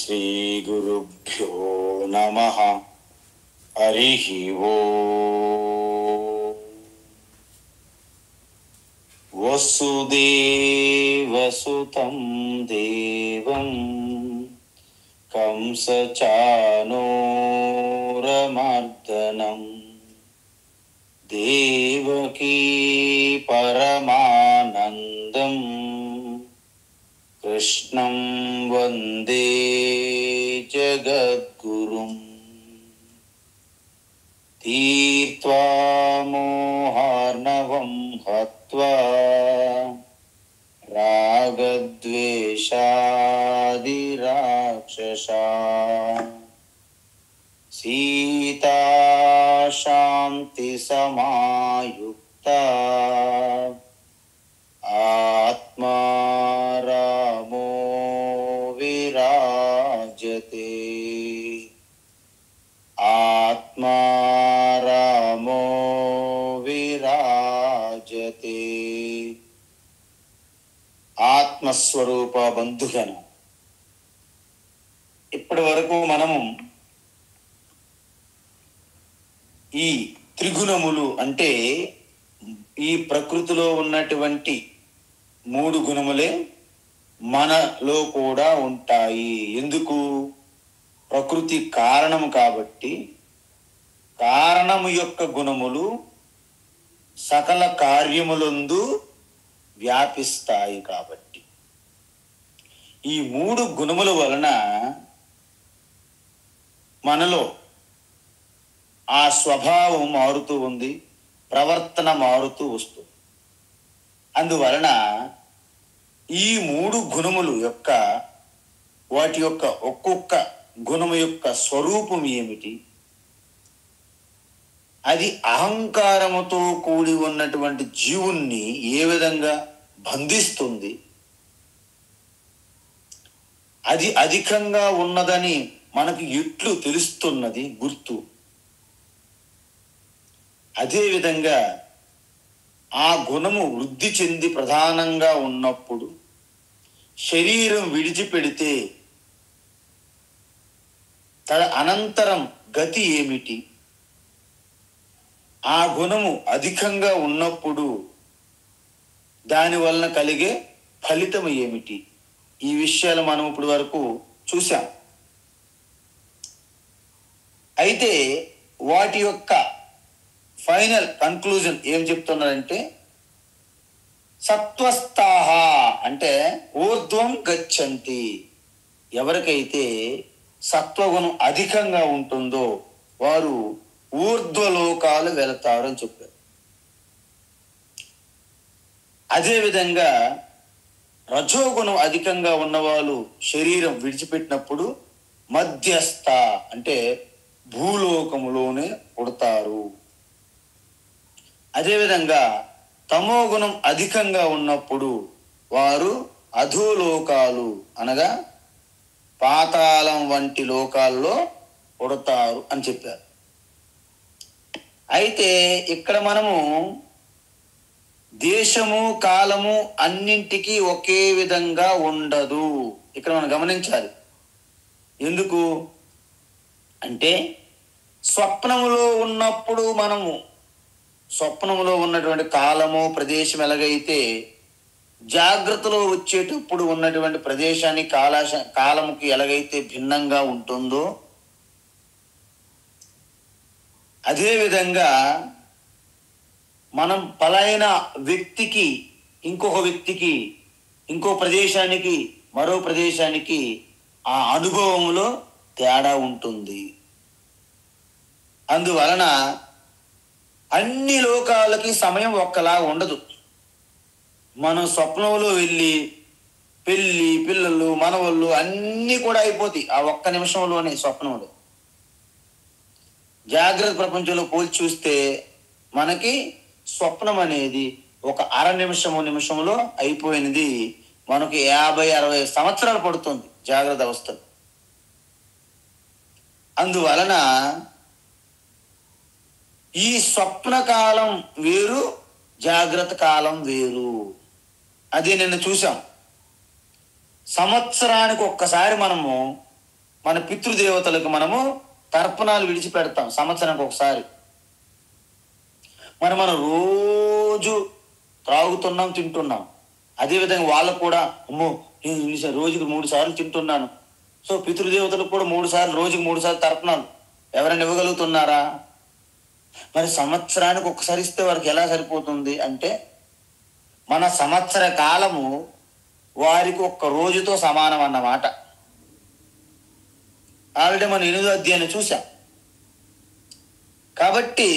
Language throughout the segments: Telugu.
శ్రీ గురుభ్యో నమః. హరిః ఓం. వసుదేవసుతం దేవం కంసచానూరమర్దనం దేవకీ పరమానందం కృష్ణం వందే జగద్గురుం. తీర్త్వా మోహార్ణవం హత్వా రాగద్వేషాదిరాక్షసా సీతా శాంతి సమాయుక్తా ఆత్మా రామో విరాజతే. ఆత్మా రామో విరాజతే. ఆత్మస్వరూప బంధుగణ, ఇప్పటి వరకు మనము ఈ త్రిగుణములు అంటే ఈ ప్రకృతిలో ఉన్నటువంటి 3 గుణములే మనలో కూడా ఉంటాయి. ఎందుకు? ప్రకృతి కారణము కాబట్టి కారణము యొక్క గుణములు సకల కార్యములందు వ్యాపిస్తాయి. కాబట్టి ఈ 3 గుణముల వలన మనలో ఆ స్వభావం మారుతూ ఉంది, ప్రవర్తన మారుతూ వస్తుంది. అందువలన ఈ 3 గుణములు యొక్క వాటి యొక్క ఒక్కొక్క గుణము యొక్క స్వరూపం ఏమిటి, అది అహంకారముతో కూడి ఉన్నటువంటి జీవుణ్ణి ఏ విధంగా బంధిస్తుంది, అది అధికంగా ఉన్నదని మనకు ఎట్లు తెలుస్తున్నది గుర్తు. అదేవిధంగా ఆ గుణము వృద్ధి చెంది ప్రధానంగా ఉన్నప్పుడు శరీరం విడిచిపెడితే తన అనంతరం గతి ఏమిటి, ఆ గుణము అధికంగా ఉన్నప్పుడు దాని వలన కలిగే ఫలితం ఏమిటి, ఈ విషయాలు మనం ఇప్పుడు వరకు చూసాం. అయితే వాటి యొక్క ఫైనల్ కన్క్లూజన్ ఏం చెప్తున్నారంటే, సత్వస్థాహ అంటే ఊర్ధ్వం గచ్చంతి. ఎవరికైతే సత్వగుణం అధికంగా ఉంటుందో వారు ఊర్ధ్వలోకాలు వెళతారు అని చెప్పారు. అదేవిధంగా రజోగుణం అధికంగా ఉన్నవాళ్ళు శరీరం విడిచిపెట్టినప్పుడు మధ్యస్థ అంటే భూలోకములోనే పుడతారు. అదేవిధంగా తమోగుణం అధికంగా ఉన్నప్పుడు వారు అధోలోకాలు అనగా పాతాళం వంటి లోకాల్లో పుడతారు అని చెప్పారు. అయితే ఇక్కడ మనము దేశము కాలము అన్నింటికీ ఒకే విధంగా ఉండదు. ఇక్కడ మనం గమనించాలి. ఎందుకు అంటే స్వప్నములో ఉన్నప్పుడు మనము స్వప్నంలో ఉన్నటువంటి కాలము ప్రదేశం ఎలాగైతే జాగ్రత్తలో వచ్చేటప్పుడు ఉన్నటువంటి ప్రదేశాన్ని కాలముకి ఎలాగైతే భిన్నంగా ఉంటుందో, అదేవిధంగా మనం పలాయన వ్యక్తికి ఇంకొక వ్యక్తికి ఇంకో ప్రదేశానికి మరో ప్రదేశానికి ఆ అనుభవంలో తేడా ఉంటుంది. అందువలన అన్ని లోకాలకి సమయం ఒక్కలా ఉండదు. మనం స్వప్నంలో వెళ్ళి పెళ్ళి పిల్లలు మనవళ్ళు అన్నీ కూడా అయిపోతాయి ఆ ఒక్క నిమిషంలోనే. స్వప్నంలో జాగ్రత్త ప్రపంచంలో పోల్చి చూస్తే మనకి స్వప్నం అనేది ఒక నిమిషంలో అయిపోయినది మనకి 50-60 సంవత్సరాలు పడుతుంది జాగ్రత్త అవస్థలు. అందువలన ఈ స్వప్న కాలం వేరు, జాగ్రత్త కాలం వేరు. అది నిన్న చూసాం. సంవత్సరానికి ఒక్కసారి మనము మన పితృదేవతలకు మనము తర్పణాలు విడిచిపెడతాం సంవత్సరానికి ఒకసారి. మనం రోజు త్రాగుతున్నాం, తింటున్నాం. అదేవిధంగా వాళ్ళకు కూడా అమ్మో నేను రోజుకి 3 సార్లు తింటున్నాను. సో పితృదేవతలకు కూడా 3 సార్లు, రోజుకి 3 సార్లు తర్పణాలు ఎవరైనా ఇవ్వగలుగుతున్నారా? మరి సంవత్సరానికి ఒకసారి ఇస్తే వారికి ఎలా సరిపోతుంది అంటే, మన సంవత్సర కాలము వారికి ఒక్క రోజుతో సమానం అన్నమాట. ఆల్రెడీ మనం 8వ అధ్యాయాన్ని చూసాం. కాబట్టి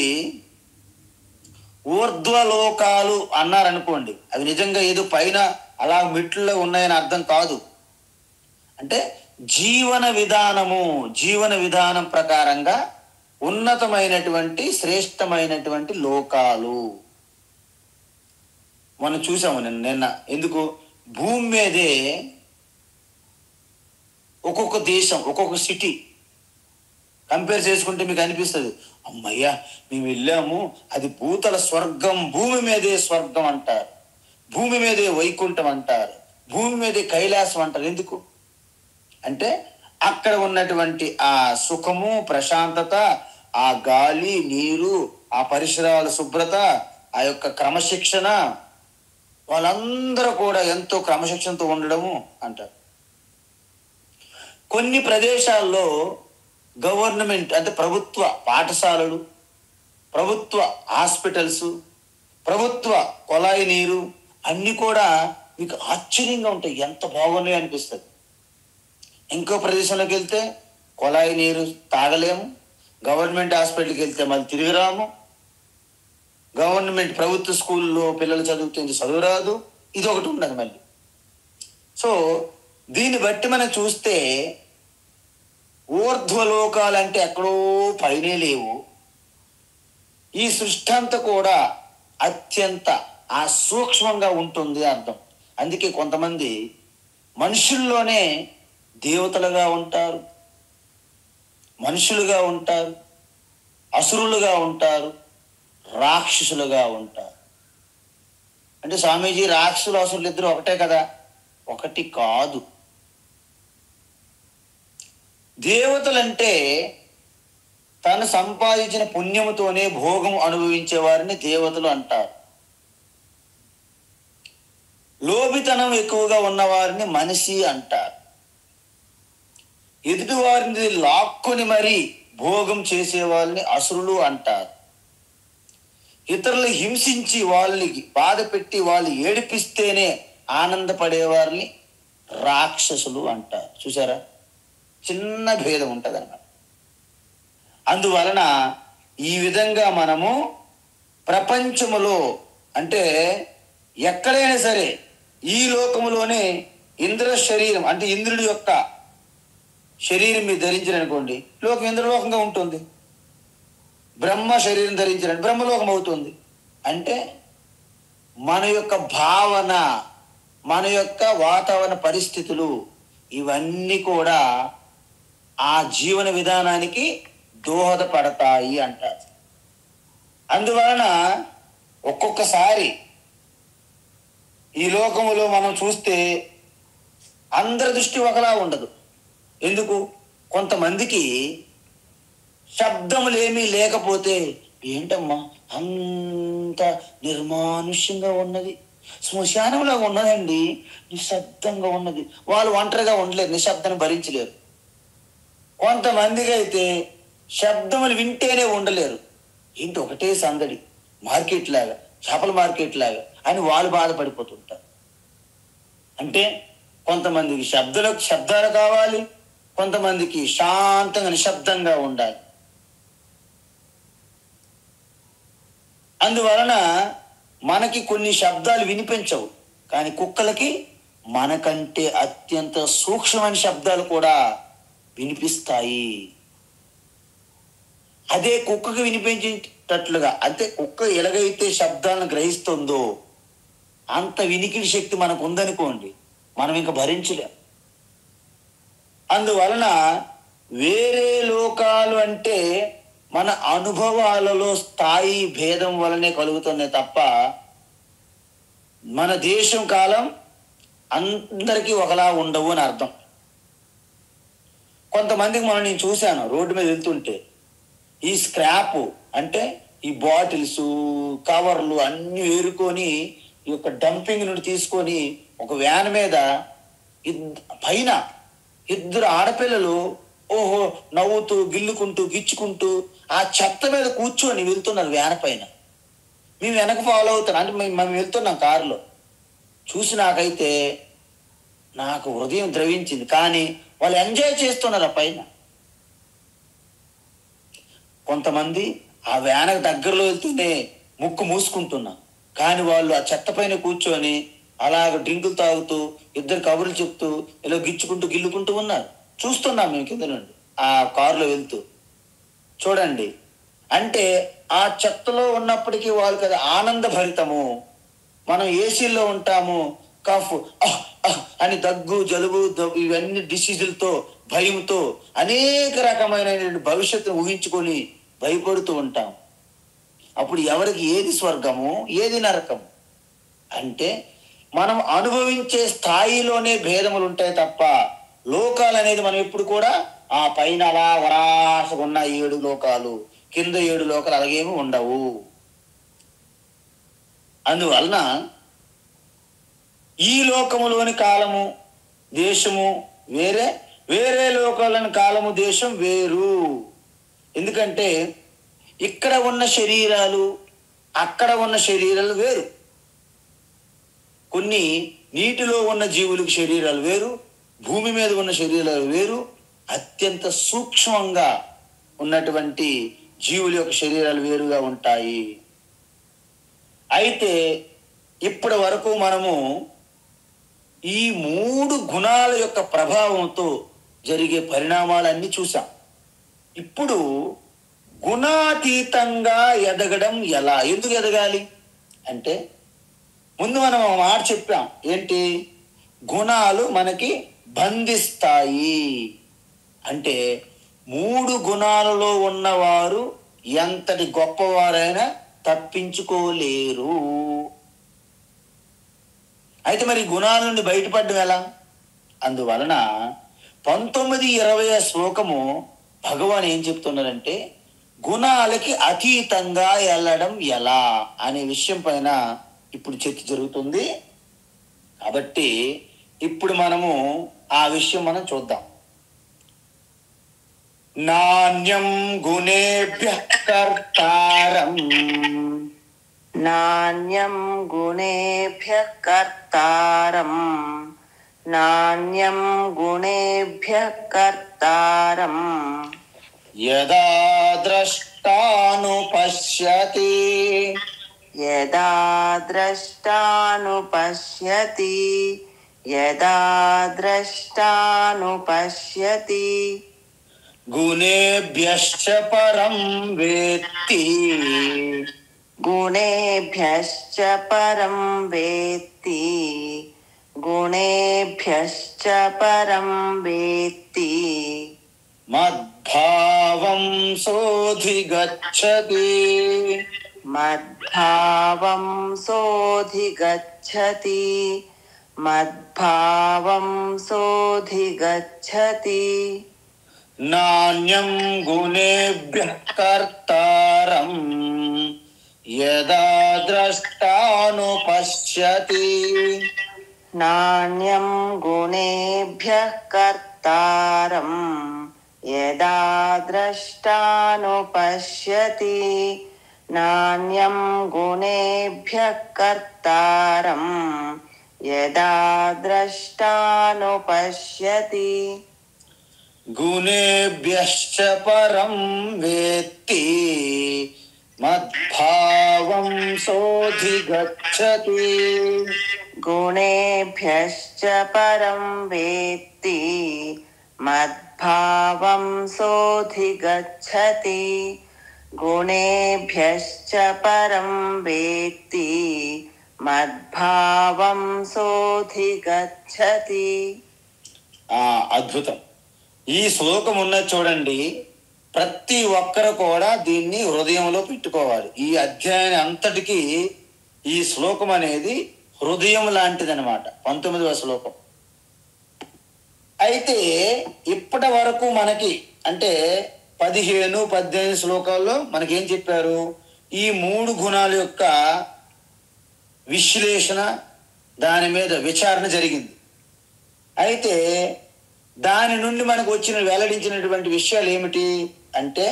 ఊర్ధ్వలోకాలు అన్నారనుకోండి, అవి నిజంగా ఏదో పైన అలా మెట్లలో ఉన్నాయని అర్థం కాదు. అంటే జీవన విధానం ప్రకారంగా ఉన్నతమైనటువంటి శ్రేష్టమైనటువంటి లోకాలు మనం చూసాము నిన్న. ఎందుకు? భూమి మీదే ఒక్కొక్క దేశం, ఒక్కొక్క సిటీ కంపేర్ చేసుకుంటే మీకు అనిపిస్తుంది, అమ్మయ్యా మేము వెళ్ళాము, అది భూతల స్వర్గం, భూమి మీదే స్వర్గం అంటారు, భూమి మీదే వైకుంఠం అంటారు, భూమి మీదే కైలాసం అంటారు. ఎందుకు అంటే అక్కడ ఉన్నటువంటి ఆ సుఖము, ప్రశాంతత, ఆ గాలి, నీరు, ఆ పరిసరాల శుభ్రత, ఆ యొక్క క్రమశిక్షణ, వాళ్ళందరూ కూడా ఎంతో క్రమశిక్షణతో ఉండడము అంటారు. కొన్ని ప్రదేశాల్లో గవర్నమెంట్ అంటే ప్రభుత్వ పాఠశాలలు, ప్రభుత్వ హాస్పిటల్స్, ప్రభుత్వ కొలాయి నీరు అన్నీ కూడా మీకు ఆశ్చర్యంగా ఉంటాయి, ఎంత బాగున్నాయి అనిపిస్తుంది. ఇంకో ప్రదేశంలోకి వెళ్తే కొలాయి నీరు తాగలేము, గవర్నమెంట్ హాస్పిటల్కి వెళ్తే మళ్ళీ తిరిగి రాము, గవర్నమెంట్ ప్రభుత్వ స్కూల్లో పిల్లలు చదివితే చదువు రాదు, ఇది ఒకటి ఉండదు మళ్ళీ. సో దీన్ని బట్టి మనం చూస్తే ఊర్ధ్వలోకాలంటే ఎక్కడో పైనే లేవు. ఈ సృష్టి అంతా కూడా అత్యంత సూక్ష్మంగా ఉంటుంది అర్థం. అందుకే కొంతమంది మనుషుల్లోనే దేవతలుగా ఉంటారు, మనుషులుగా ఉంటారు, అసురులుగా ఉంటారు, రాక్షసులుగా ఉంటారు. అంటే స్వామీజీ రాక్షసులు అసురులు ఇద్దరు ఒకటే కదా? ఒకటి కాదు. దేవతలంటే తను సంపాదించిన పుణ్యముతోనే భోగం అనుభవించే వారిని దేవతలు అంటారు. లోభితనం ఎక్కువగా ఉన్నవారిని మనిషి అంటారు. ఎదుటి వారిని లాక్కొని మరీ భోగం చేసే వాళ్ళని అసురులు అంటారు. ఇతరులు హింసించి వాళ్ళకి బాధ పెట్టి వాళ్ళు ఏడిపిస్తేనే ఆనందపడే వారిని రాక్షసులు అంటారు. చూసారా, చిన్న భేదం ఉంటుంది అన్నమాట. అందువలన ఈ విధంగా మనము ప్రపంచములో అంటే ఎక్కడైనా సరే ఈ లోకములోనే ఇంద్ర శరీరం అంటే ఇంద్రుడి యొక్క శరీరం మీరు ధరించారనుకోండి, లోకం ఇంద్రలోకంగా ఉంటుంది. బ్రహ్మ శరీరం ధరించారని బ్రహ్మలోకం అవుతుంది. అంటే మన యొక్క భావన, మన యొక్క వాతావరణ పరిస్థితులు ఇవన్నీ కూడా ఆ జీవన విధానానికి దోహదపడతాయి అంటారు. అందువలన ఒక్కొక్కసారి ఈ లోకములో మనం చూస్తే అందరి దృష్టి ఒకలా ఉండదు. ఎందుకు? కొంతమందికి శబ్దములేమీ లేకపోతే ఏంటమ్మా అంత నిర్మానుష్యంగా ఉన్నది, శ్మశానంలాగా ఉన్నదండి, నిశ్శబ్దంగా ఉన్నది. వాళ్ళు ఒంటరిగా ఉండలేరు, నిశ్శబ్దాన్ని భరించలేరు. కొంతమందికి అయితే శబ్దములు వింటేనే ఉండలేరు. ఏంటి ఒకటే సందడి, మార్కెట్ లాగా, చేపల మార్కెట్ లాగా అని వాళ్ళు బాధపడిపోతుంటారు. అంటే కొంతమందికి శబ్దాలు కావాలి, కొంతమందికి శాంతంగా నిశ్శబ్దంగా ఉండాలి. అందువలన మనకి కొన్ని శబ్దాలు వినిపించవు, కానీ కుక్కలకి మనకంటే అత్యంత సూక్ష్మమైన శబ్దాలు కూడా వినిపిస్తాయి. అదే కుక్కకి వినిపించేటట్లుగా, అంటే కుక్క ఎలాగైతే శబ్దాలను గ్రహిస్తుందో అంత వినికిడి శక్తి మనకు ఉందనుకోండి, మనం ఇంకా భరించలేం. అందువలన వేరే లోకాలు అంటే మన అనుభవాలలో స్థాయి భేదం వలనే కలుగుతున్నాయి తప్ప మన దేశం కాలం అందరికీ ఒకలా ఉండవు అని అర్థం. కొంతమందికి నేను చూశాను రోడ్డు మీద వెళ్తుంటే, ఈ స్క్రాప్ అంటే ఈ బాటిల్స్, కవర్లు అన్ని ఏరుకొని ఈ యొక్క డంపింగ్ నుండి తీసుకొని ఒక వ్యాన్ మీద పైన ఇద్దరు ఆడపిల్లలు ఓహో నవ్వుతూ గిల్లుకుంటూ గిచ్చుకుంటూ ఆ చెత్త మీద కూర్చొని వెళ్తున్నారు వ్యాన్ పైన. మేము వెనక ఫాలో అవుతాం, అంటే మేము వెళ్తున్నాం కారులో. చూసి నాకు హృదయం ద్రవించింది. కానీ వాళ్ళు ఎంజాయ్ చేస్తున్నారు ఆ పైన. కొంతమంది ఆ వ్యానకు దగ్గరలో వెళ్తూనే ముక్కు మూసుకుంటున్నాం, కానీ వాళ్ళు ఆ చెత్త పైన కూర్చొని అలాగ డ్రింకులు తాగుతూ ఇద్దరు కబుర్లు చెప్తూ ఇలా గిచ్చుకుంటూ గిల్లుకుంటూ ఉన్నారు. చూస్తున్నాం మేము కింద నుండి ఆ కారులో వెళ్తూ. చూడండి, అంటే ఆ చెత్తలో ఉన్నప్పటికీ వాళ్ళకి అది ఆనంద భరితము. మనం ఏసీల్లో ఉంటాము, కఫ్ అని దగ్గు జలుబు ఇవన్నీ డిసీజులతో భయంతో అనేక రకమైన భవిష్యత్తును ఊహించుకొని భయపడుతూ ఉంటాం. అప్పుడు ఎవరికి ఏది స్వర్గము ఏది నరకము అంటే మనం అనుభవించే స్థాయిలోనే భేదములు ఉంటాయి తప్ప లోకాలు అనేది మనం ఎప్పుడు కూడా ఆ పైన అలా వరాసగా ఉన్న 7 లోకాలు, కింద 7 లోకాలు అలాగేమి ఉండవు. అందువలన ఈ లోకములోని కాలము దేశము వేరే, వేరే లోకాలని కాలము దేశం వేరు. ఎందుకంటే ఇక్కడ ఉన్న శరీరాలు అక్కడ ఉన్న శరీరాలు వేరు. కొన్ని నీటిలో ఉన్న జీవులకు శరీరాలు వేరు, భూమి మీద ఉన్న శరీరాలు వేరు, అత్యంత సూక్ష్మంగా ఉన్నటువంటి జీవుల యొక్క శరీరాలు వేరుగా ఉంటాయి. అయితే ఇప్పటి వరకు మనము ఈ 3 గుణాల యొక్క ప్రభావంతో జరిగే పరిణామాలన్నీ చూసాం. ఇప్పుడు గుణాతీతంగా ఎదగడం ఎలా, ఎందుకు ఎదగాలి అంటే ముందు మనం ఒక మాట చెప్పాం. ఏంటి? గుణాలు మనకి బంధిస్తాయి. అంటే 3 గుణాలలో ఉన్నవారు ఎంతటి గొప్పవారైనా తప్పించుకోలేరు. అయితే మరి గుణాల నుండి బయటపడడం ఎలా? అందువలన 19-20 శ్లోకము భగవాన్ ఏం చెప్తున్నారంటే గుణాలకి అతీతంగా వెళ్ళడం ఎలా అనే విషయం పైన ఇప్పుడు చర్చ జరుగుతుంది. కాబట్టి ఇప్పుడు మనము ఆ విషయం మనం చూద్దాం. నాణ్యం గుణేభ్యః కర్తారం, నాణ్యం గుణేభ్యః కర్తారం, నాణ్యం గుణేభ్యః కర్తారం. యదా ద్రష్టానుపశ్యతి, యదా ద్రష్టానుపశ్యతి, యదా ద్రష్టానుపశ్యతి. గుణేభ్యశ్చ పరం వేత్తి, గుణేభ్యశ్చ పరం వేత్తి, గుణేభ్యశ్చ పరం వేత్తి. మద్భావం సోధిగచ్చతి, మద్భావం సోధిగచ్చతి, మద్భావం సోధిగచ్చతి. నాణ్యం గుణేభ్యః కర్తారం యదా ద్రష్టానుపశ్యతి, నాణ్యం గుణేభ్యః కర్తారం యదా ద్రష్టానుపశ్యతి, నాణ్యం గుణేభ్యః కర్తారం యదా ద్రష్టానుపశ్యతి. గుణేభ్యశ్చ పరం వేత్తి మద్భావం సోధిగచ్చతి, గుణేభ్యశ్చ పరం వేత్తి మద్భావం సోధిగచ్చతి, గుణేభ్యశ్చ పరం వేత్తి మద్భావం సోధిగచ్చతి. అద్భుతం. ఈ శ్లోకం ఉన్నది చూడండి, ప్రతి ఒక్కరు కూడా దీన్ని హృదయంలో పెట్టుకోవాలి. ఈ అధ్యాయం అంతటికి ఈ శ్లోకం అనేది హృదయం లాంటిది అనమాట. 19వ శ్లోకం. అయితే ఇప్పటి వరకు మనకి అంటే 15-18 శ్లోకాల్లో మనకేం చెప్పారు? ఈ 3 గుణాల యొక్క విశ్లేషణ, దాని మీద విచారణ జరిగింది. అయితే దాని నుండి మనకు వెల్లడించినటువంటి విషయాలు ఏమిటి అంటే,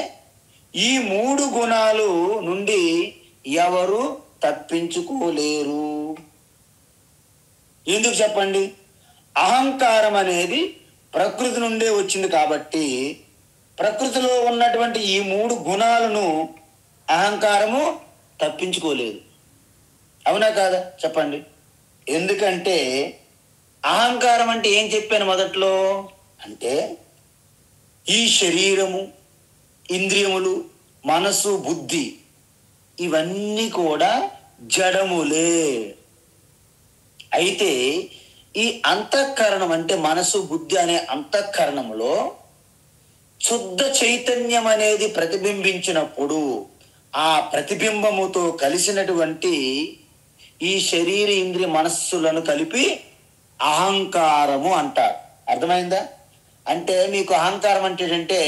ఈ 3 గుణాలు నుండి ఎవరు తప్పించుకోలేరు. ఎందుకు చెప్పండి? అహంకారం అనేది ప్రకృతి నుండే వచ్చింది కాబట్టి ప్రకృతిలో ఉన్నటువంటి ఈ 3 గుణాలను అహంకారము తప్పించుకోలేదు. అవునా కాదా చెప్పండి? ఎందుకంటే అహంకారం అంటే ఏం చెప్పాను మొదట్లో? అంటే ఈ శరీరము, ఇంద్రియములు, మనసు, బుద్ధి ఇవన్నీ కూడా జడములే. అయితే ఈ అంతఃకరణం అంటే మనసు, బుద్ధి అనే అంతఃకరణములో శుద్ధ చైతన్యం అనేది ప్రతిబింబించినప్పుడు ఆ ప్రతిబింబముతో కలిసినటువంటి ఈ శరీర, ఇంద్రియ, మనస్సులను కలిపి అహంకారము అంటారు. అర్థమైందా? అంటే మీకు అహంకారం అంటే ఏంటంటే,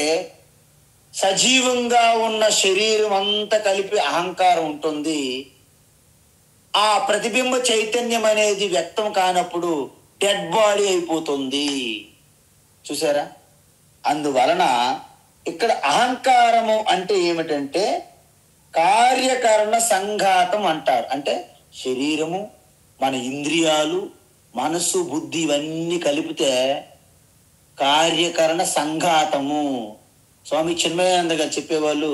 సజీవంగా ఉన్న శరీరం అంతా కలిపి అహంకారం ఉంటుంది. ఆ ప్రతిబింబ చైతన్యం అనేది వ్యక్తం కానప్పుడు డెడ్ బాడీ అయిపోతుంది. చూసారా? అందువలన ఇక్కడ అహంకారము అంటే ఏమిటంటే కార్యకరణ సంఘాతం అంటారు. అంటే శరీరము, మన ఇంద్రియాలు, మనసు, బుద్ధి ఇవన్నీ కలిపితే కార్యకరణ సంఘాతము. స్వామి చిన్మయానంద గారు చెప్పేవాళ్ళు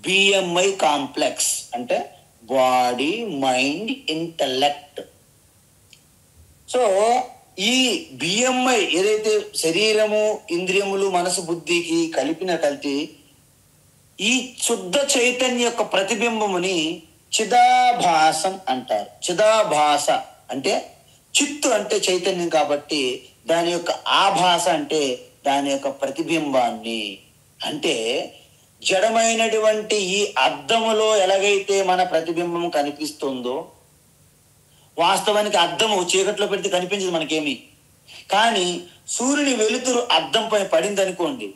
బిఎంఐ కాంప్లెక్స్ అంటే బాడీ, మైండ్, ఇంటలెక్ట్. సో ఈ బిఎంఐ ఏదైతే శరీరము, ఇంద్రియములు, మనసు, బుద్ధికి కలిపి ఈ శుద్ధ చైతన్య యొక్క ప్రతిబింబముని చిదాభాసం అంటారు. చిదాభాస అంటే చిత్తు అంటే చైతన్యం కాబట్టి దాని యొక్క ఆభాస అంటే దాని యొక్క ప్రతిబింబాన్ని. అంటే జడమైనటువంటి ఈ అద్దములో ఎలాగైతే మన ప్రతిబింబం కనిపిస్తుందో, వాస్తవానికి అద్దము చీకట్లో పెడితే కనిపించదు మనకేమి. కానీ సూర్యుని వెలుతురు అద్దంపై పడింది అనుకోండి,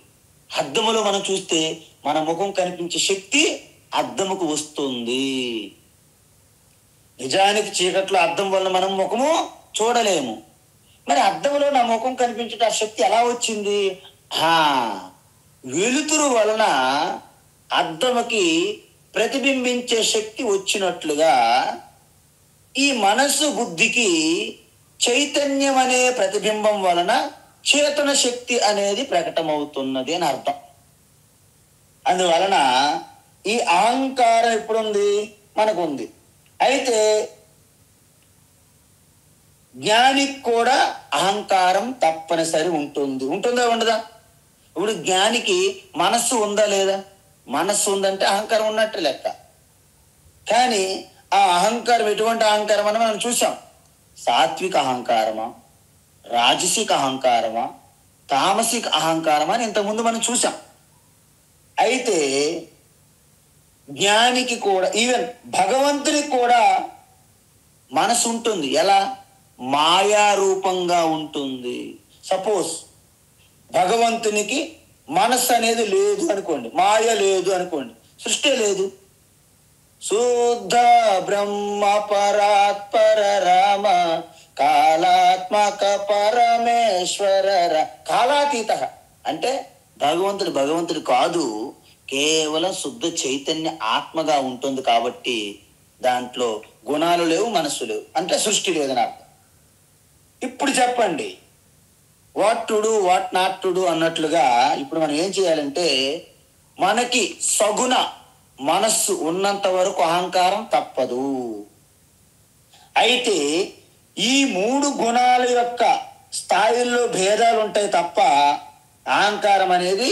అద్దములో మనం చూస్తే మన ముఖం కనిపించే శక్తి అద్దముకు వస్తుంది. నిజానికి చీకట్లో అద్దం వల్ల మనం ముఖము చూడలేము. మరి అద్దంలో నా ముఖం కనిపించే ఆ శక్తి ఎలా వచ్చింది? వెలుతురు వలన అద్దముకి ప్రతిబింబించే శక్తి వచ్చినట్లుగా ఈ మనస్సు, బుద్ధికి చైతన్యం అనే ప్రతిబింబం వలన చేతన శక్తి అనేది ప్రకటమవుతున్నది అని అర్థం. అందువలన ఈ అహంకారం ఎప్పుడుంది? మనకుంది. అయితే జ్ఞానికి కూడా అహంకారం తప్పనిసరి ఉంటుంది. ఉంటుందా ఉండదా? ఇప్పుడు జ్ఞానికి మనస్సు ఉందా లేదా? మనస్సు ఉందంటే అహంకారం ఉన్నట్టు లెక్క. కానీ ఆ అహంకారం ఎటువంటి అహంకారం అని మనం చూసాం. సాత్విక అహంకారమా, రాజసిక అహంకారమా, తామసిక అహంకారమా అని ఇంతకుముందు మనం చూసాం. అయితే జ్ఞానికి కూడా, ఈవెన్ భగవంతునికి కూడా మనసు ఉంటుంది. ఎలా? మాయారూపంగా ఉంటుంది. సపోజ్ భగవంతునికి మనస్సు అనేది లేదు అనుకోండి, మాయ లేదు అనుకోండి, సృష్టి లేదు. శుద్ధ బ్రహ్మ పరాత్పర రామ కాలాత్మక పరమేశ్వర కాలాతీత అంటే భగవంతుడు కాదు, కేవలం శుద్ధ చైతన్య ఆత్మగా ఉంటుంది. కాబట్టి దాంట్లో గుణాలు లేవు, మనస్సు లేవు, అంటే సృష్టి లేదని అర్థం. ఇప్పుడు చెప్పండి, what to do, what not to do అన్నట్లుగా ఇప్పుడు మనం ఏం చేయాలంటే, మనకి సగుణ మనస్సు ఉన్నంత వరకు అహంకారం తప్పదు. అయితే ఈ 3 గుణాల యొక్క స్థాయిల్లో భేదాలు ఉంటాయి తప్ప అహంకారం అనేది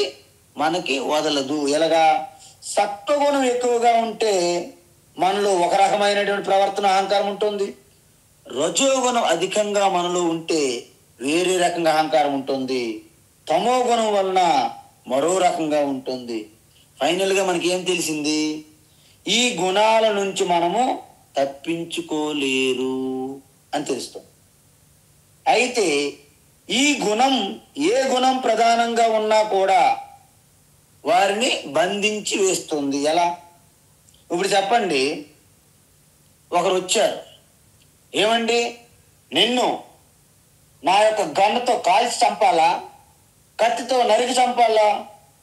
మనకి వదలదు. ఎలాగా? సత్వగుణం ఎక్కువగా ఉంటే మనలో ఒక రకమైనటువంటి ప్రవర్తన అహంకారం ఉంటుంది. రజోగుణం అధికంగా మనలో ఉంటే వేరే రకంగా అహంకారం ఉంటుంది. తమో గుణం వలన మరో రకంగా ఉంటుంది. ఫైనల్గా మనకి ఏం తెలిసింది? ఈ గుణాల నుంచి మనము తప్పించుకోలేరు అని తెలుస్తుంది. అయితే ఈ గుణం ఏ గుణం ప్రధానంగా ఉన్నా కూడా వారిని బంధించి వేస్తుంది. ఎలా? ఇప్పుడు చెప్పండి, ఒకరు వచ్చారు, ఏమండి నిన్ను నా యొక్క గన్నుతో కాల్చి చంపాలా, కత్తితో నరికి చంపాలా,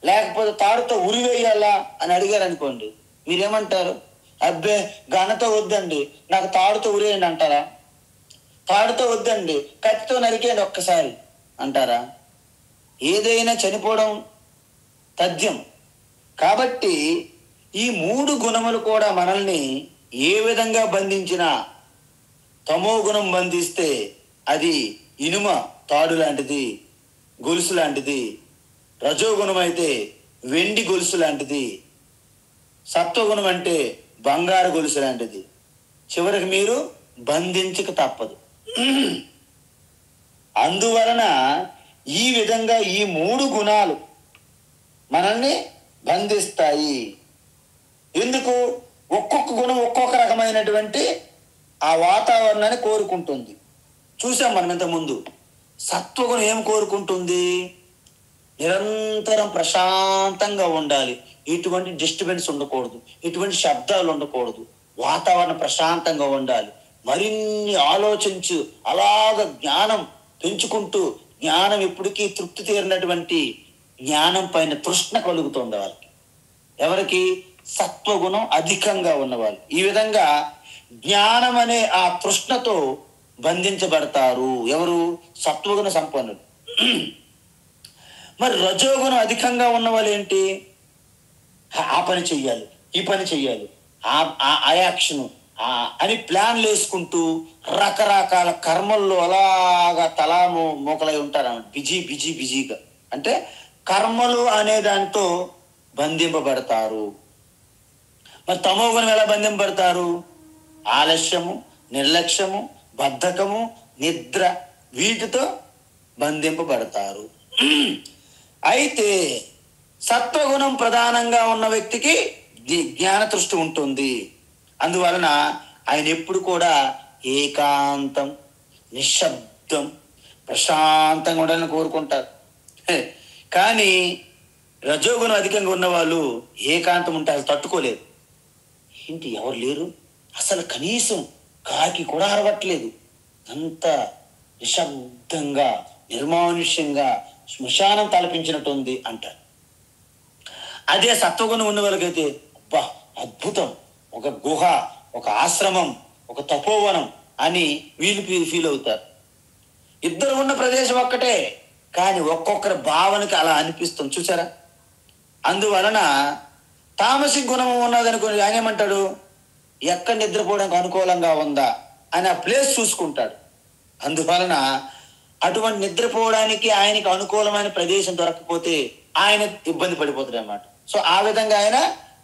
లేకపోతే తాడుతో ఉరివేయాలా అని అడిగారు అనుకోండి, మీరేమంటారు? అబ్బే గన్నతో వద్దండి, నాకు తాడుతో ఉరేయండి అంటారా? తాడుతో వద్దండి, కత్తితో నరికేయండి ఒక్కసారి అంటారా? ఏదైనా చనిపోవడం తథ్యం. కాబట్టి ఈ 3 గుణములు కూడా మనల్ని ఏ విధంగా బంధించినా, తమో గుణం బంధిస్తే అది ఇనుమ తాడు లాంటిది, గొలుసు లాంటిది. రజోగుణం అయితే వెండి గొలుసు లాంటిది. సత్వగుణం అంటే బంగారు గొలుసు లాంటిది. చివరికి మీరు బంధించక తప్పదు. అందువలన ఈ విధంగా ఈ 3 గుణాలు మనల్ని బంధిస్తాయి. ఎందుకు? ఒక్కొక్క గుణం ఒక్కొక్క రకమైనటువంటి ఆ వాతావరణాన్ని కోరుకుంటుంది. చూసాం మనం ఇంతకుముందు. సత్వగుణం ఏం కోరుకుంటుంది? నిరంతరం ప్రశాంతంగా ఉండాలి, ఎటువంటి డిస్టర్బెన్స్ ఉండకూడదు, ఎటువంటి శబ్దాలు ఉండకూడదు, వాతావరణం ప్రశాంతంగా ఉండాలి, మరిన్ని ఆలోచించు, అలాగ జ్ఞానం పెంచుకుంటూ, జ్ఞానం ఎప్పటికీ తృప్తి తీరినటువంటి జ్ఞానం పైన తృష్ణ కలుగుతుంది వాళ్ళకి. ఎవరికి? సత్వగుణం అధికంగా ఉన్నవాళ్ళు. ఈ విధంగా జ్ఞానం అనే ఆ తృష్ణతో బంధించబడతారు. ఎవరు? సత్వగుణ సంపన్నులు. మరి రజోగుణం అధికంగా ఉన్న వాళ్ళు ఏంటి? ఆ పని చెయ్యాలి, ఈ పని చెయ్యాలి, ఆ యాక్షన్ అని ప్లాన్లు వేసుకుంటూ రకరకాల కర్మల్లో అలాగా తలా మోకలై ఉంటారు. బిజీగా అంటే కర్మలు అనే దాంతో బంధింపబడతారు. మరి తమోగుణం ఎలా బంధింపబడతారు? ఆలస్యము, నిర్లక్ష్యము, బద్ధకము, నిద్ర, వీటితో బంధింపబడతారు. అయితే సత్వగుణం ప్రధానంగా ఉన్న వ్యక్తికి జ్ఞాన దృష్టి ఉంటుంది. అందువలన ఆయన ఎప్పుడు కూడా ఏకాంతం, నిశ్శబ్దం, ప్రశాంతంగా ఉండాలని కోరుకుంటారు. కానీ రజోగుణం అధికంగా ఉన్న వాళ్ళు ఏకాంతం ఉంటే అది తట్టుకోలేరు. ఏంటి ఎవరు లేరు, అసలు కనీసం కాకి కూడా అరవట్లేదు, అంత నిశ్శబ్దంగా నిర్మానుష్యంగా శ్మశానం తలపించినట్టుంది అంటారు. అదే సత్వగుణం ఉన్న వాళ్ళకైతే అబ్బా అద్భుతం, ఒక గుహ, ఒక ఆశ్రమం, ఒక తపోవనం అని వీళ్ళు ఫీల్ అవుతారు. ఇద్దరు ఉన్న ప్రదేశం ఒక్కటే, కానీ ఒక్కొక్కరి భావనకి అలా అనిపిస్తుంది. చూసారా? అందువలన తామసిక గుణం ఉన్నదనుకుని ఆయన ఏమంటాడు? ఎక్కడ నిద్రపోవడానికి అనుకూలంగా ఉందా అని ఆ ప్లేస్ చూసుకుంటాడు. అందువలన అటువంటి నిద్రపోవడానికి ఆయనకి అనుకూలమైన ప్రదేశం దొరకకపోతే ఆయన ఇబ్బంది పడిపోతాడు అన్నమాట. సో ఆ విధంగా ఆయన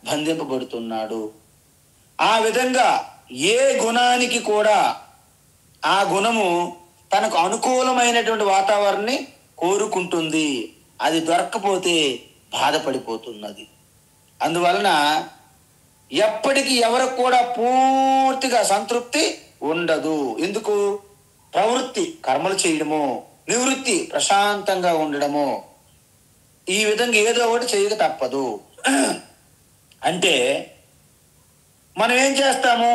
బంధింపబడుతున్నాడు. ఆ విధంగా ఏ గుణానికి కూడా ఆ గుణము తనకు అనుకూలమైనటువంటి వాతావరణాన్ని కోరుకుంటుంది. అది దొరక్కపోతే బాధపడిపోతున్నది. అందువలన ఎప్పటికీ ఎవరికి కూడా పూర్తిగా సంతృప్తి ఉండదు. ఎందుకు? ప్రవృత్తి కర్మలు చేయడము, నివృత్తి ప్రశాంతంగా ఉండడము, ఈ విధంగా ఏదో ఒకటి చేయక తప్పదు. అంటే మనం ఏం చేస్తాము?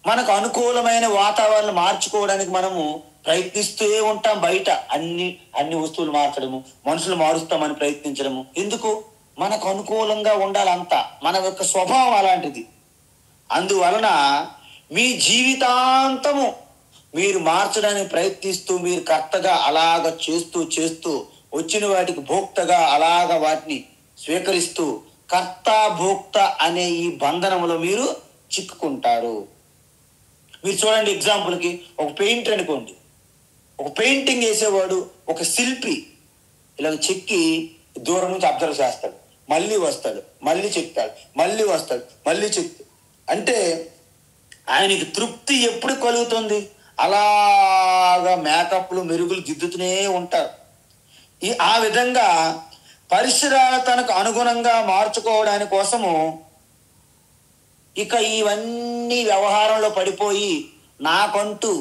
మనకు అనుకూలమైన వాతావరణం మార్చుకోవడానికి మనము ప్రయత్నిస్తూ ఉంటాం. బయట అన్ని వస్తువులు మార్చడము, మనుషులు మారుస్తామని ప్రయత్నించడము. ఎందుకు? మనకు అనుకూలంగా ఉండాలంతా, మన యొక్క స్వభావం అలాంటిది. అందువలన మీ జీవితాంతము మీరు మార్చడానికి ప్రయత్నిస్తూ, మీరు కర్తగా అలాగ చేస్తూ వచ్చిన వాటికి భోక్తగా అలాగ వాటిని స్వీకరిస్తూ కర్త భోక్త అనే ఈ బంధనంలో మీరు చిక్కుకుంటారు. మీరు చూడండి, ఎగ్జాంపుల్కి ఒక పెయింటర్ అనుకోండి. ఒక పెయింటింగ్ వేసేవాడు, ఒక శిల్పి ఇలా చెక్కి దూరం నుంచి అబ్జర్వ్ చేస్తాడు, మళ్ళీ వస్తాడు, మళ్ళీ చెక్తాడు, మళ్ళీ వస్తాడు, మళ్ళీ చెక్తాడు. అంటే ఆయనకి తృప్తి ఎప్పుడు కలుగుతుంది? అలాగా మేకప్లు మెరుగులు దిద్దుతూనే ఉంటారు. ఆ విధంగా పరిసరాలు తనకు అనుగుణంగా మార్చుకోవడాని కోసము ఇక ఇవన్నీ వ్యవహారంలో పడిపోయి నాకంటూ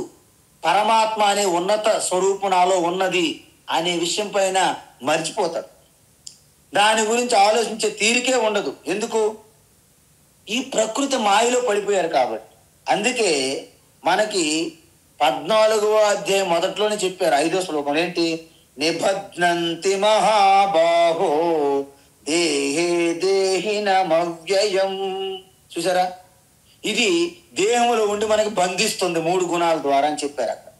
పరమాత్మ అనే ఉన్నత స్వరూపు నాలో ఉన్నది అనే విషయం పైన మర్చిపోతాడు. దాని గురించి ఆలోచించే తీరికే ఉండదు. ఎందుకు? ఈ ప్రకృతి మాయలో పడిపోయారు కాబట్టి. అందుకే మనకి 14వ అధ్యాయం మొదట్లోనే చెప్పారు 5వ శ్లోకం ఏంటి? నిబధ్నంతి మహాబాహో దేహే దేహినమవ్యయం. చూసారా, ఇది దేహంలో ఉండి మనకి బంధిస్తుంది 3 గుణాల ద్వారా అని చెప్పారు అక్కడ.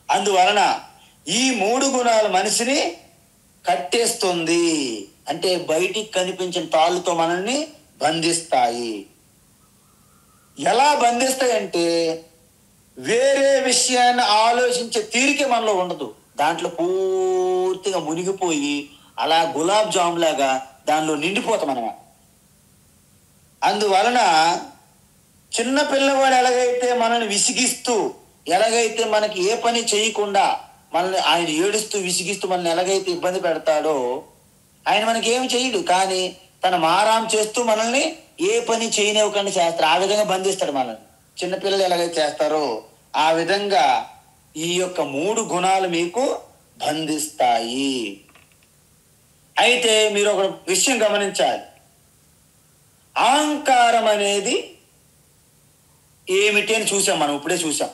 అందువలన ఈ 3 గుణాలు మనిషిని కట్టేస్తుంది. అంటే బయటికి కనిపించిన తాళ్ళతో మనల్ని బంధిస్తాయి. ఎలా బంధిస్తాయంటే వేరే విషయాన్ని ఆలోచించే తీరికే మనలో ఉండదు. దాంట్లో పూర్తిగా మునిగిపోయి అలా గులాబ్ జామ్ లాగా దానిలో నిండిపోతాం అన్నమాట. అందువలన చిన్న పిల్లవాడు ఎలాగైతే మనల్ని విసిగిస్తూ, ఎలాగైతే మనకి ఏ పని చేయకుండా మనల్ని ఆయన ఏడుస్తూ విసిగిస్తూ మనల్ని ఎలాగైతే ఇబ్బంది పెడతాడో, ఆయన మనకి ఏమి చేయడు, కానీ తన మారాం చేస్తూ మనల్ని ఏ పని చేయనివ్వకుండా చేస్తాడు. ఆ విధంగా బంధిస్తాడు మనల్ని. చిన్నపిల్లలు ఎలాగైతే చేస్తారో ఆ విధంగా ఈ యొక్క 3 గుణాలు మీకు బంధిస్తాయి. అయితే మీరు ఒక విషయం గమనించాలి. అహంకారం అనేది ఏమిటి అని చూసాం, మనం ఇప్పుడే చూసాం.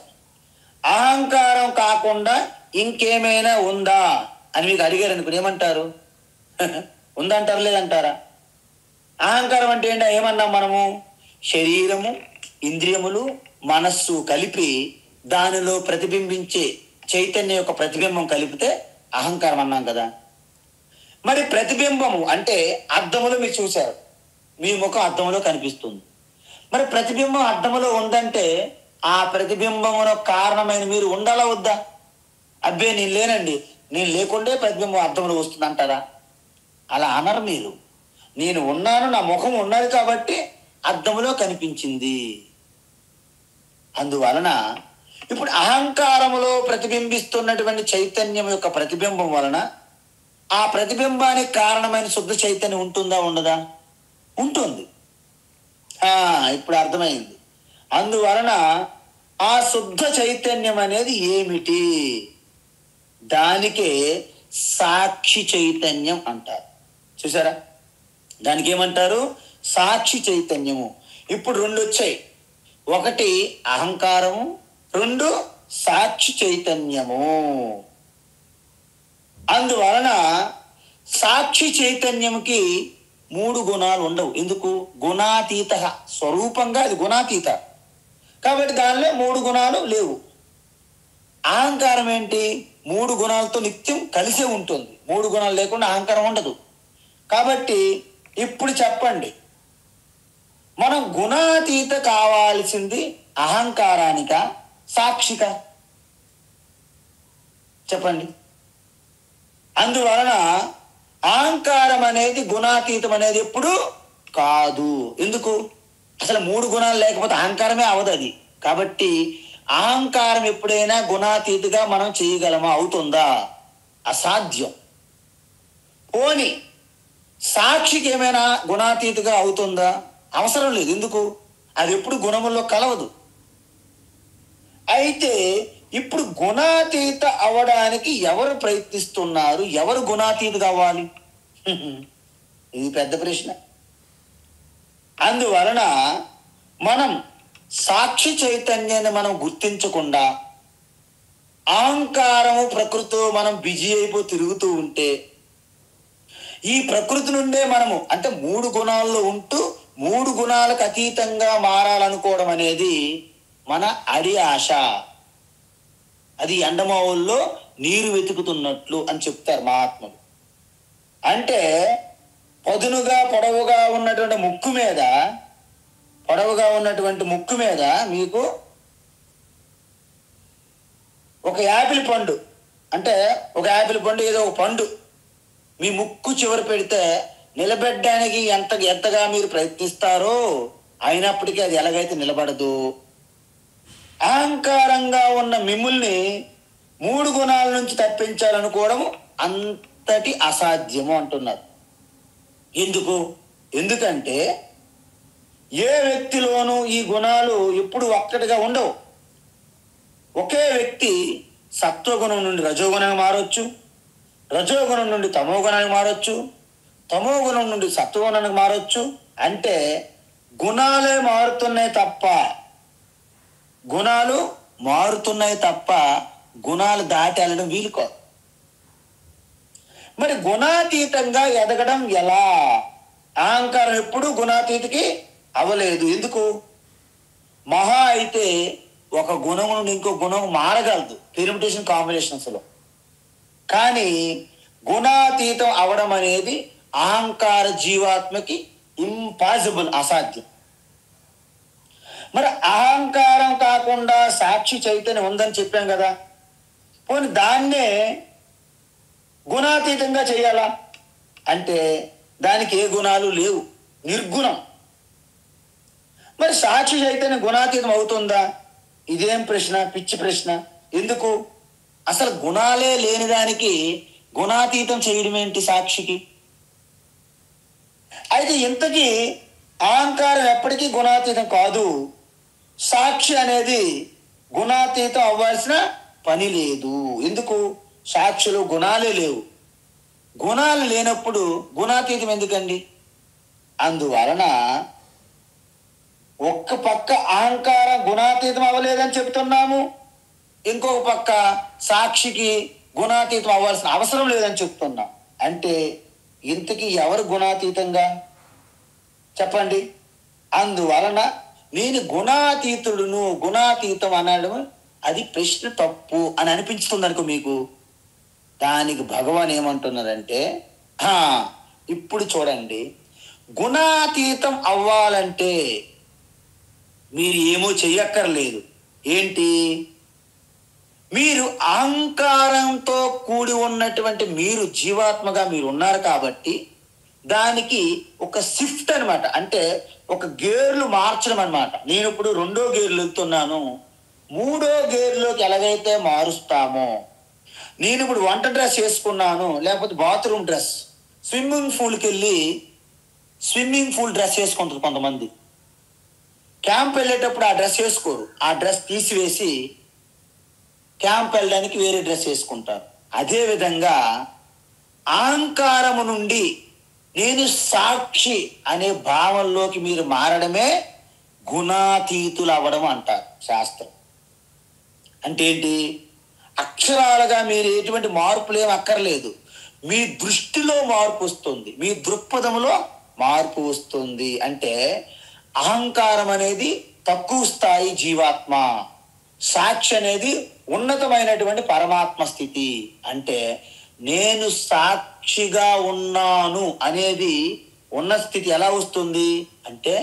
అహంకారం కాకుండా ఇంకేమైనా ఉందా అని మీకు అడిగారు అనుకుని ఏమంటారు? ఉందంటారు, లేదంటారా? అహంకారం అంటే ఏంటో ఏమన్నాం మనము? శరీరము, ఇంద్రియములు, మనస్సు కలిపి దానిలో ప్రతిబింబించే చైతన్యం యొక్క ప్రతిబింబం కలిపితే అహంకారం అన్నాం కదా. మరి ప్రతిబింబము అంటే అద్దములో మీరు చూశారు, మీ ముఖం అద్దములో కనిపిస్తుంది. మరి ప్రతిబింబం అద్దములో ఉందంటే ఆ ప్రతిబింబమును కారణమైన మీరు ఉండాలా వద్దా? అబ్బే నేను లేనండి, నేను లేకుండే ప్రతిబింబం అద్దంలో వస్తుంది అంటారా? అలా అనరు మీరు. నేను ఉన్నాను, నా ముఖం ఉన్నది కాబట్టి అద్దంలో కనిపించింది. అందువలన ఇప్పుడు అహంకారములో ప్రతిబింబిస్తున్నటువంటి చైతన్యం యొక్క ప్రతిబింబం వలన ఆ ప్రతిబింబానికి కారణమైన శుద్ధ చైతన్యం ఉంటుందా, ఉండదా? ఉంటుంది. ఇప్పుడు అర్థమైంది. అందువలన ఆ శుద్ధ చైతన్యం అనేది ఏమిటి? దానికే సాక్షి చైతన్యం అంటారు. చూసారా, దానికి ఏమంటారు? సాక్షి చైతన్యము. ఇప్పుడు 2 వచ్చాయి. ఒకటి అహంకారము, 2 సాక్షి చైతన్యము. అందువలన సాక్షి చైతన్యముకి 3 గుణాలు ఉండవు. ఎందుకు? గుణాతీత, స్వరూపంగా అది గుణాతీత కాబట్టి దానిలో 3 గుణాలు లేవు. అహంకారం ఏంటి? 3 గుణాలతో నిత్యం కలిసే ఉంటుంది. 3 గుణాలు లేకుండా అహంకారం ఉండదు. కాబట్టి ఇప్పుడు చెప్పండి, మనం గుణాతీత కావాల్సింది అహంకారానిక, సాక్షిక? చెప్పండి. అందువలన అహంకారం అనేది గుణాతీతం అనేది ఎప్పుడు కాదు. ఎందుకు? అసలు 3 గుణాలు లేకపోతే అహంకారమే అవదు అది. కాబట్టి అహంకారం ఎప్పుడైనా గుణాతీతగా మనం చేయగలమా? అవుతుందా? అసాధ్యం. పోని సాక్షికి ఏమైనా గుణాతీతగా అవుతుందా? అవసరం లేదు. ఎందుకు? అది ఎప్పుడు గుణముల్లో కలవదు. అయితే ఇప్పుడు గుణాతీత అవ్వడానికి ఎవరు ప్రయత్నిస్తున్నారు? ఎవరు గుణాతీత కావాలి? ఇది పెద్ద ప్రశ్న. అందువలన మనం సాక్షి చైతన్యాన్ని మనం గుర్తించకుండా అహంకారము ప్రకృతితో మనం బిజీ అయిపో తిరుగుతూ ఉంటే ఈ ప్రకృతి నుండే మనము అంటే 3 గుణాల్లో ఉంటూ 3 గుణాలకు అతీతంగా మారాలనుకోవడం అనేది మన అడి ఆశ. అది ఎండమావుల్లో నీరు వెతుకుతున్నట్లు అని చెప్తారు మహాత్ములు. అంటే పదునుగా పొడవుగా ఉన్నటువంటి ముక్కు మీద మీకు ఒక యాపిల్ పండు, అంటే ఒక యాపిల్ పండు ఏదో ఒక పండు మీ ముక్కు చివరి పెడితే నిలబెట్టడానికి ఎంతగా మీరు ప్రయత్నిస్తారో అయినప్పటికీ అది ఎలాగైతే నిలబడదు. అహంకారంగా ఉన్న మిమ్మల్ని 3 గుణాల నుంచి తప్పించాలనుకోవడం అంతటి అసాధ్యము అంటున్నారు. ఎందుకు? ఎందుకంటే ఏ వ్యక్తిలోనూ ఈ గుణాలు ఎప్పుడు ఒక్కటిగా ఉండవు. ఒకే వ్యక్తి సత్వగుణం నుండి రజోగుణానికి మారొచ్చు, రజోగుణం నుండి తమోగుణానికి మారొచ్చు, తమోగుణం నుండి సత్వగుణానికి మారొచ్చు. అంటే గుణాలే మారుతున్నాయి తప్ప గుణాలు మారుతున్నాయి తప్ప గుణాలు దాటి వెళ్ళడం వీలు కాదు. మరి గుణాతీతంగా ఎదగడం ఎలా? అహంకారం ఎప్పుడు గుణాతీతికి అవ్వలేదు. ఎందుకు? మహా అయితే ఒక గుణం నుండి ఇంకో గుణం మారగలదు పెర్మిటేషన్ కాంబినేషన్స్ లో. కానీ గుణాతీతం అవడం అనేది అహంకార జీవాత్మకి ఇంపాసిబుల్, అసాధ్యం. మరి అహంకారం కాకుండా సాక్షి చైతన్యం ఉందని చెప్పాం కదా, పోనీ దాన్నే గుణాతీతంగా చేయాలా అంటే దానికి ఏ గుణాలు లేవు, నిర్గుణం. మరి సాక్షి చైతన్యం గుణాతీతం అవుతుందా? ఇదేం ప్రశ్న, పిచ్చి ప్రశ్న. ఎందుకు? అసలు గుణాలే లేని దానికి గుణాతీతం చేయడం ఏంటి సాక్షికి? అయితే ఇంతకీ అహంకారం ఎప్పటికీ గుణాతీతం కాదు, సాక్షి అనేది గుణాతీతం అవ్వాల్సిన పని లేదు. ఎందుకు? సాక్షిలో గుణాలే లేవు. గుణాలు లేనప్పుడు గుణాతీతం ఎందుకండి? అందువలన ఒక్క పక్క అహంకారం గుణాతీతం అవ్వలేదని చెప్తున్నాము, ఇంకొక పక్క సాక్షికి గుణాతీతం అవ్వాల్సిన అవసరం లేదని చెప్తున్నాం. అంటే ఇంతకీ ఎవరు గుణాతీతంగా చెప్పండి? అందువలన నేను గుణాతీతుడును, గుణాతీతం అనడం అది ప్రశ్న తప్పు అని అనిపించుతుంది అనుకో మీకు. దానికి భగవాన్ ఏమంటున్నారంటే, ఇప్పుడు చూడండి, గుణాతీతం అవ్వాలంటే మీరు ఏమో చెయ్యక్కర్లేదు. ఏంటి? మీరు అహంకారంతో కూడి ఉన్నటువంటి మీరు జీవాత్మగా మీరు ఉన్నారు కాబట్టి దానికి ఒక షిఫ్ట్ అనమాట, అంటే ఒక గేర్లు మార్చడం అనమాట. నేను ఇప్పుడు 2వ గేర్లు వెళ్తున్నాను, 3వ గేర్లోకి ఎలాగైతే మారుస్తామో, నేను ఇప్పుడు వంట డ్రెస్ వేసుకున్నాను, లేకపోతే బాత్రూమ్ డ్రెస్, స్విమ్మింగ్ పూల్కి వెళ్ళి స్విమ్మింగ్ పూల్ డ్రెస్ వేసుకుంటారు కొంతమంది. క్యాంప్ వెళ్ళేటప్పుడు ఆ డ్రెస్ వేసుకోరు, ఆ డ్రెస్ తీసివేసి క్యాంప్ వెళ్ళడానికి వేరే డ్రెస్ వేసుకుంటారు. అదేవిధంగా అహంకారము నుండి నేను సాక్షి అనే భావంలోకి మీరు మారడమే గుణాతీతులు అవ్వడం అంటారు శాస్త్రం. అంటే ఏంటి? అక్షరాలుగా మీరు ఎటువంటి మార్పులు ఏమి అక్కర్లేదు, మీ దృష్టిలో మార్పు వస్తుంది, మీ దృక్పథంలో మార్పు వస్తుంది. అంటే అహంకారం అనేది తక్కువ స్థాయి జీవాత్మ, సాక్షి అనేది ఉన్నతమైనటువంటి పరమాత్మ స్థితి. అంటే నేను సాక్షిగా ఉన్నాను అనేది ఉన్న స్థితి ఎలా వస్తుంది అంటే,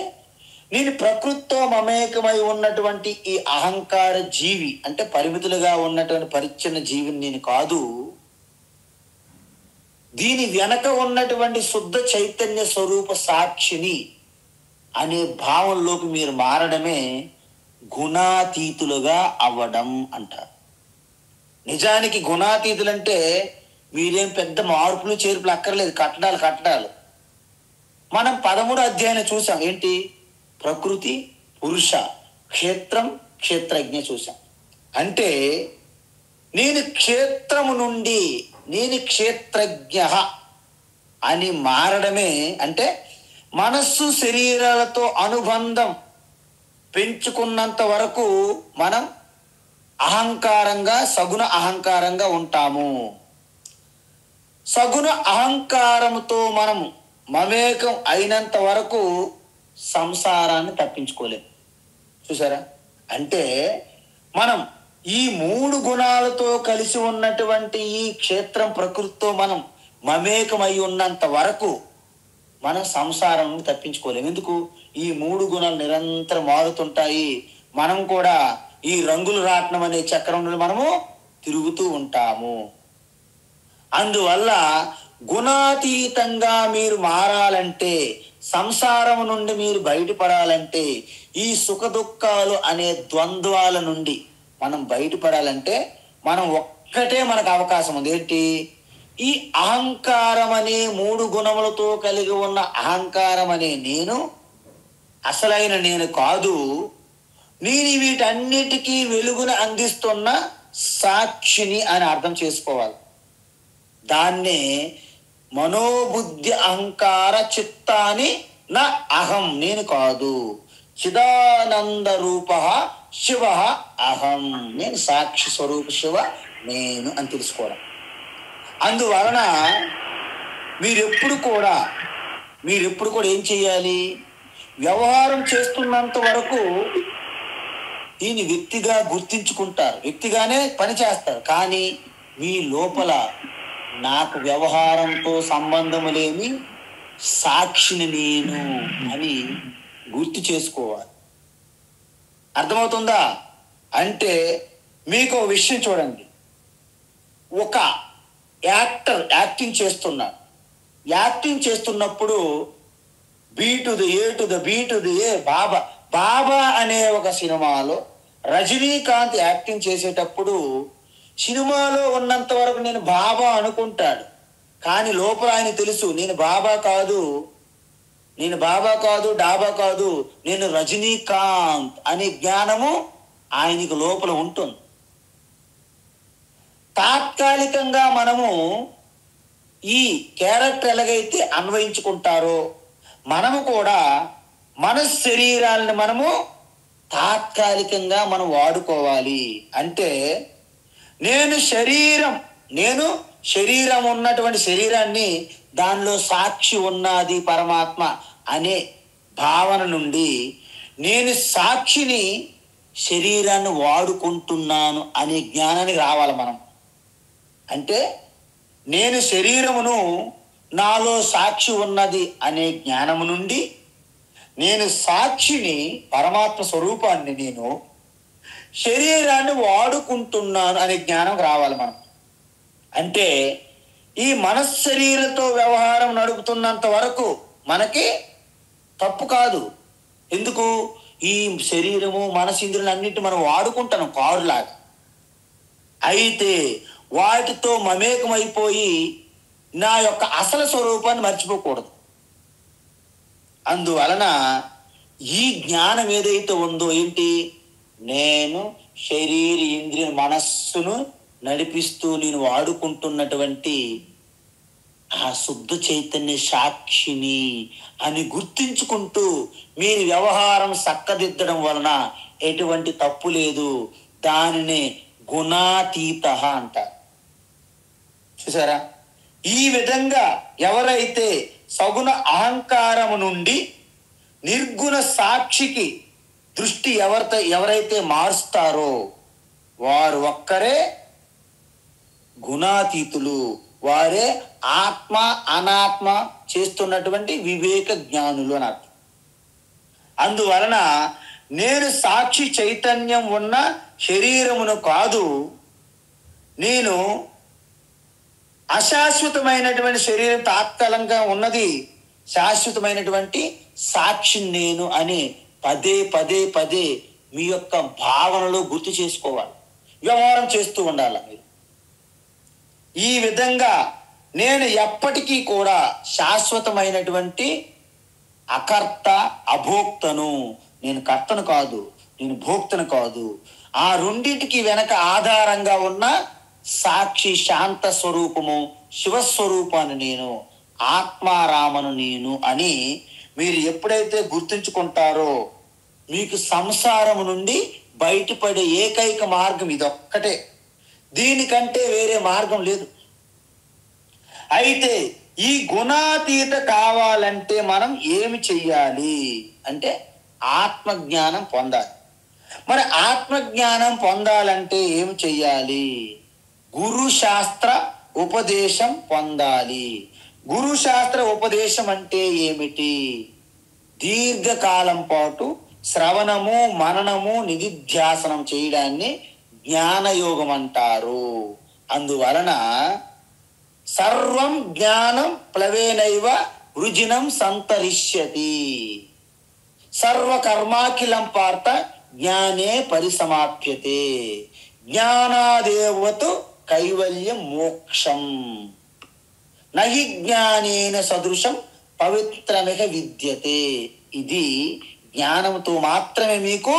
నేను ప్రకృతితో మమేకమై ఉన్నటువంటి ఈ అహంకార జీవి, అంటే పరిమితులుగా ఉన్నటువంటి పరిచ్ఛిన్న జీవిని నేను కాదు, దీని వెనక ఉన్నటువంటి శుద్ధ చైతన్య స్వరూప సాక్షిని అనే భావంలోకి మీరు మారడమే గుణాతీతులుగా అవ్వడం అంటారు. నిజానికి గుణాతీతులంటే మీరేం పెద్ద మార్పులు చేర్పులు అక్కర్లేదు, కట్టడాలు. మనం 13వ అధ్యాయం చూసాం. ఏంటి? ప్రకృతి, పురుష, క్షేత్రం, క్షేత్రజ్ఞ చూసాం. అంటే నేను క్షేత్రము నుండి నేను క్షేత్రజ్ఞ అని మారడమే, అంటే మనస్సు శరీరాలతో అనుబంధం పెంచుకున్నంత వరకు మనం అహంకారంగా, సగుణ అహంకారంగా ఉంటాము. సగుణ అహంకారంతో మనం మమేకం అయినంత వరకు సంసారాన్ని తప్పించుకోలేం. చూసారా? అంటే మనం ఈ 3 గుణాలతో కలిసి ఉన్నటువంటి ఈ క్షేత్రం ప్రకృతితో మనం మమేకమై ఉన్నంత వరకు మనం సంసారం తప్పించుకోలేం. ఎందుకు? ఈ 3 గుణాలు నిరంతరం మారుతుంటాయి. మనం కూడా ఈ రంగులు రాట్నం అనే చక్రంలో మనము తిరుగుతూ ఉంటాము. అందువల్ల గుణాతీతంగా మీరు మారాలంటే, సంసారం నుండి మీరు బయటపడాలంటే, ఈ సుఖ దుఃఖాలు అనే ద్వంద్వాల నుండి మనం బయటపడాలంటే మనం ఒక్కటే మనకు అవకాశం ఉంది. ఏంటి? ఈ అహంకారం అనే 3 గుణములతో కలిగి ఉన్న అహంకారం అనే నేను అసలైన నేను కాదు, నేను వీటన్నిటికీ వెలుగును అందిస్తున్న సాక్షిని అని అర్థం చేసుకోవాలి. దాన్నే మనోబుద్ధి అహంకార చిత్తాని నా అహం, నేను కాదు, చిదానంద రూప శివ అహం, నేను సాక్షి స్వరూప శివ నేను అని తెలుసుకోవడం. అందువలన మీరెప్పుడు కూడా ఏం చేయాలి? వ్యవహారం చేస్తున్నంత వరకు దీన్ని వ్యక్తిగా గుర్తించుకుంటారు, వ్యక్తిగానే పని చేస్తారు. కానీ మీ లోపల నాకు వ్యవహారంతో సంబంధము లేని సాక్షిని నేను అని గుర్తు చేసుకోవాలి. అర్థమవుతుందా? అంటే మీకు ఒక విషయం చూడండి. ఒక యాక్టర్ యాక్టింగ్ చేస్తున్నాడు. యాక్టింగ్ చేస్తున్నప్పుడు బీ టు ది ఏ బాబా అనే ఒక సినిమాలో రజనీకాంత్ యాక్టింగ్ చేసేటప్పుడు సినిమాలో ఉన్నంత వరకు నేను బాబా అనుకుంటాడు. కానీ లోపల ఆయన తెలుసు, నేను బాబా కాదు, డాబా కాదు, నేను రజనీకాంత్ అనే జ్ఞానము ఆయనకు లోపల ఉంటుంది. తాత్కాలికంగా మనము ఈ క్యారెక్టర్ ఎలాగైతే అన్వయించుకుంటారో మనము కూడా మన శరీరాలను మనము తాత్కాలికంగా మనం వాడుకోవాలి. అంటే నేను శరీరం ఉన్నటువంటి శరీరాన్ని, దానిలో సాక్షి ఉన్నది పరమాత్మ అనే భావన నుండి నేను సాక్షిని, శరీరాన్ని వాడుకుంటున్నాను అనే జ్ఞానానికి రావాలి మనం. అంటే నేను శరీరమును, నాలో సాక్షి ఉన్నది అనే జ్ఞానము నుండి నేను సాక్షిని, పరమాత్మ స్వరూపాన్ని, నేను శరీరాన్ని వాడుకుంటున్నాను అనే జ్ఞానం రావాలి మనం. అంటే ఈ మనశ్శరీరతో వ్యవహారం నడుపుతున్నంత వరకు మనకి తప్పు కాదు. ఎందుకు? ఈ శరీరము మనసింద్రులు అన్నిటి మనం వాడుకుంటాను కారులాగా. అయితే వాటితో మమేకమైపోయి నా యొక్క అసలు స్వరూపాన్ని మర్చిపోకూడదు. అందువలన ఈ జ్ఞానం ఏదైతే ఉందో, ఏంటి? నేను శరీర ఇంద్రియ మనస్సును నడిపిస్తూ నేను వాడుకుంటున్నటువంటి ఆ శుద్ధ చైతన్య సాక్షిని అని గుర్తించుకుంటూ మీరు వ్యవహారం చక్కదిద్దడం వలన ఎటువంటి తప్పు లేదు. దానిని గుణాతీత అంటారు. చూసారా? ఈ విధంగా ఎవరైతే సగుణ అహంకారము నుండి నిర్గుణ సాక్షికి దృష్టి ఎవరైతే మారుస్తారో వారు ఒక్కరే గుణాతీతులు. వారే ఆత్మ అనాత్మ చేస్తున్నటువంటి వివేక జ్ఞానులు అని అర్థం. అందువలన నేను సాక్షి చైతన్యం ఉన్న శరీరమును కాదు, నేను అశాశ్వతమైనటువంటి శరీరం తాత్కాలికంగా ఉన్నది, శాశ్వతమైనటువంటి సాక్షి నేను అని పదే మీ యొక్క భావనలో గుర్తు చేసుకోవాలి. వ్యవహారం చేస్తూ ఉండాలి మీరు. ఈ విధంగా నేను ఎప్పటికీ కూడా శాశ్వతమైనటువంటి అకర్త అభోక్తను, నేను కర్తను కాదు, నేను భోక్తను కాదు, ఆ రెండింటికి వెనక ఆధారంగా ఉన్న సాక్షి శాంత స్వరూపము శివస్వరూపాన్ని నేను, ఆత్మారామను నేను అని మీరు ఎప్పుడైతే గుర్తుంచుకుంటారో మీకు సంసారము నుండి బయటపడే ఏకైక మార్గం ఇదొక్కటే. దీనికంటే వేరే మార్గం లేదు. అయితే ఈ గుణాతీత కావాలంటే మనం ఏమి చెయ్యాలి అంటే ఆత్మజ్ఞానం పొందాలి. మరి ఆత్మజ్ఞానం పొందాలంటే ఏమి చెయ్యాలి? గురు శాస్త్ర ఉపదేశం పొందాలి. గురు శాస్త్ర ఉపదేశం అంటే ఏమిటి? దీర్ఘకాలం పాటు శ్రవణము మననము నిధిధ్యాసనం చేయడాన్ని జ్ఞానయోగం అంటారు. అందువలన సర్వం జ్ఞానం ప్లవేనైవ వృజినం సంతరిష్యతి, సర్వకర్మాఖిలం పార్థ జ్ఞానే పరిసమాప్యతే, జ్ఞానాదేవతు కైవల్యం మోక్షం, నహి జ్ఞానేన సదృశం పవిత్రమిహ విద్యతే. ఇది జ్ఞానంతో మాత్రమే మీకు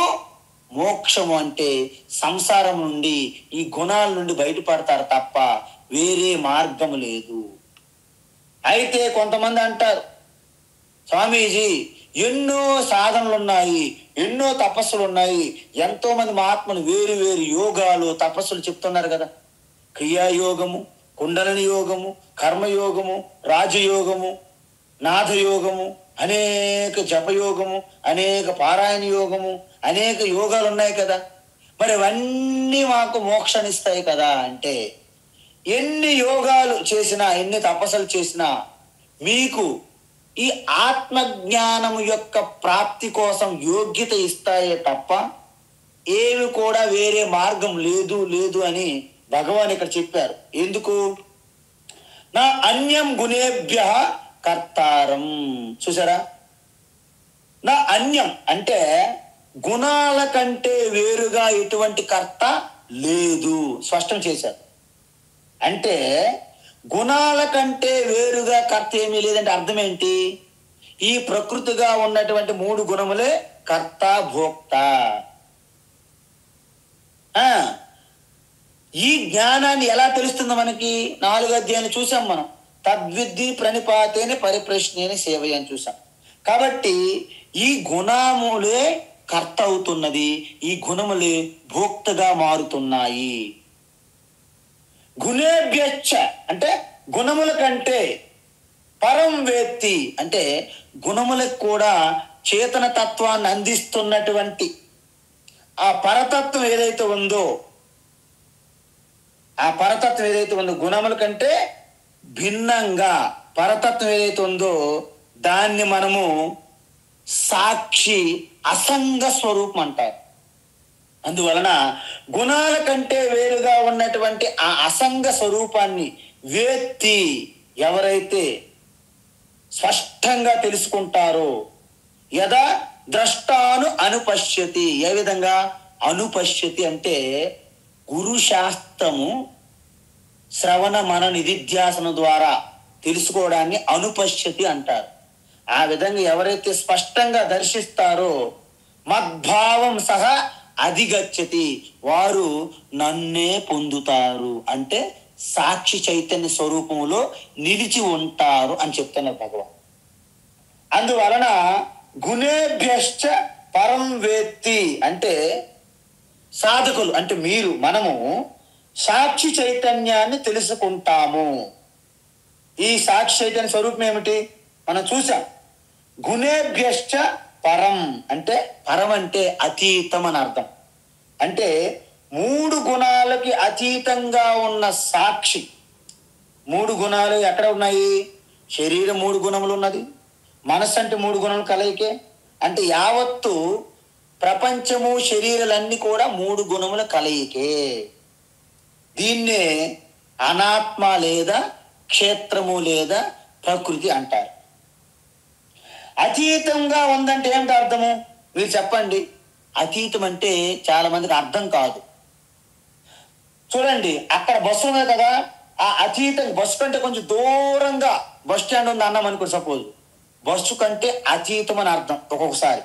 మోక్షము అంటే సంసారం నుండి, ఈ గుణాల నుండి బయటపడతారు తప్ప వేరే మార్గం లేదు. అయితే కొంతమంది అంటారు, స్వామీజీ ఎన్నో సాధనలు ఉన్నాయి, ఎన్నో తపస్సులు ఉన్నాయి, ఎంతో మంది మహాత్ములు వేరు వేరు యోగాలు తపస్సులు చెప్తున్నారు కదా. క్రియాయోగము, కుండలిని యోగము, కర్మయోగము, రాజయోగము, నాథయోగము, అనేక జపయోగము, అనేక పారాయణ యోగము, అనేక యోగాలు ఉన్నాయి కదా. మరి అవన్నీ మాకు మోక్షాన్నిస్తాయి కదా అంటే, ఎన్ని యోగాలు చేసినా, ఎన్ని తపస్సులు చేసినా మీకు ఈ ఆత్మజ్ఞానం యొక్క ప్రాప్తి కోసం యోగ్యత ఇస్తాయే తప్ప ఏమి కూడా వేరే మార్గం లేదు లేదు అని భగవాన్ ఇక్కడ చెప్పారు. ఎందుకు? నా అన్యం గుణేభ్య కర్తారం. చూసారా, నా అన్యం అంటే గుణాల కంటే వేరుగా ఎటువంటి కర్త లేదు, స్పష్టం చేశారు. అంటే గుణాల కంటే వేరుగా కర్త ఏమీ లేదంటే అర్థం ఏంటి? ఈ ప్రకృతిగా ఉన్నటువంటి 3 గుణములే కర్త భోక్త. ఈ జ్ఞానాన్ని ఎలా తెలుస్తుందో మనకి 4 అధ్యాయాలు చూసాం మనం. తద్విద్ధి ప్రణిపాతేని పరిప్రశ్నేని సేవయ్య అని చూసాం. కాబట్టి ఈ గుణములే కర్త అవుతున్నది, ఈ గుణములే భోక్తగా మారుతున్నాయి. గుణేభ్యశ్చ అంటే గుణముల కంటే, పరం వేత్తి అంటే గుణములకు కూడా చేతన తత్వాన్ని అందిస్తున్నటువంటి ఆ పరతత్వం ఏదైతే ఉందో, ఆ పరతత్వం ఏదైతే ఉందో గుణముల కంటే భిన్నంగా పరతత్వం ఏదైతే ఉందో దాన్ని మనము సాక్షి అసంగ స్వరూపం అంటారు. అందువలన గుణాల కంటే వేరుగా ఉన్నటువంటి ఆ అసంగ స్వరూపాన్ని వేత్తి ఎవరైతే స్పష్టంగా తెలుసుకుంటారో, యదా ద్రష్టాను అనుపశ్యతి. ఏ విధంగా అనుపశ్యతి అంటే గురు శాస్త్రము శ్రవణ మన నిధిధ్యాసన ద్వారా తెలుసుకోవడాన్ని అనుపశ్యతి అంటారు. ఆ విధంగా ఎవరైతే స్పష్టంగా దర్శిస్తారో మద్భావం సహా అధిగచ్చతి, వారు నన్నే పొందుతారు అంటే సాక్షి చైతన్య స్వరూపంలో నిలిచి ఉంటారు అని చెప్తున్నారు భగవాన్. అందువలన గుణేభ్యశ్చ పరం వేత్తి అంటే సాధకులు అంటే మీరు, మనము సాక్షి చైతన్యాన్ని తెలుసుకుంటాము. ఈ సాక్షి చైతన్య స్వరూపం ఏమిటి మనం చూసాం. గుణేభ్యశ్చ పరం అంటే, పరం అంటే అతీతం అని అర్థం. అంటే 3 గుణాలకి అతీతంగా ఉన్న సాక్షి. 3 గుణాలు ఎక్కడ ఉన్నాయి? శరీరం 3 గుణములు ఉన్నది, మనస్సు అంటే 3 గుణములు కలయికే. అంటే యావత్తు ప్రపంచము శరీరాలన్నీ కూడా 3 గుణముల కలయికే. దీన్నే అనాత్మ లేదా క్షేత్రము లేదా ప్రకృతి అంటారు. అతీతంగా ఉందంటే ఏమిటి అర్థము? మీరు చెప్పండి. అతీతం అంటే చాలా మందికి అర్థం కాదు. చూడండి, అక్కడ బస్సు ఉంది కదా, ఆ అతీతం బస్సు కంటే కొంచెం దూరంగా బస్ స్టాండ్ ఉంది అన్నాం అనుకో, సపోజ్ బస్సు కంటే అతీతం అని అర్థం ఒక్కొక్కసారి.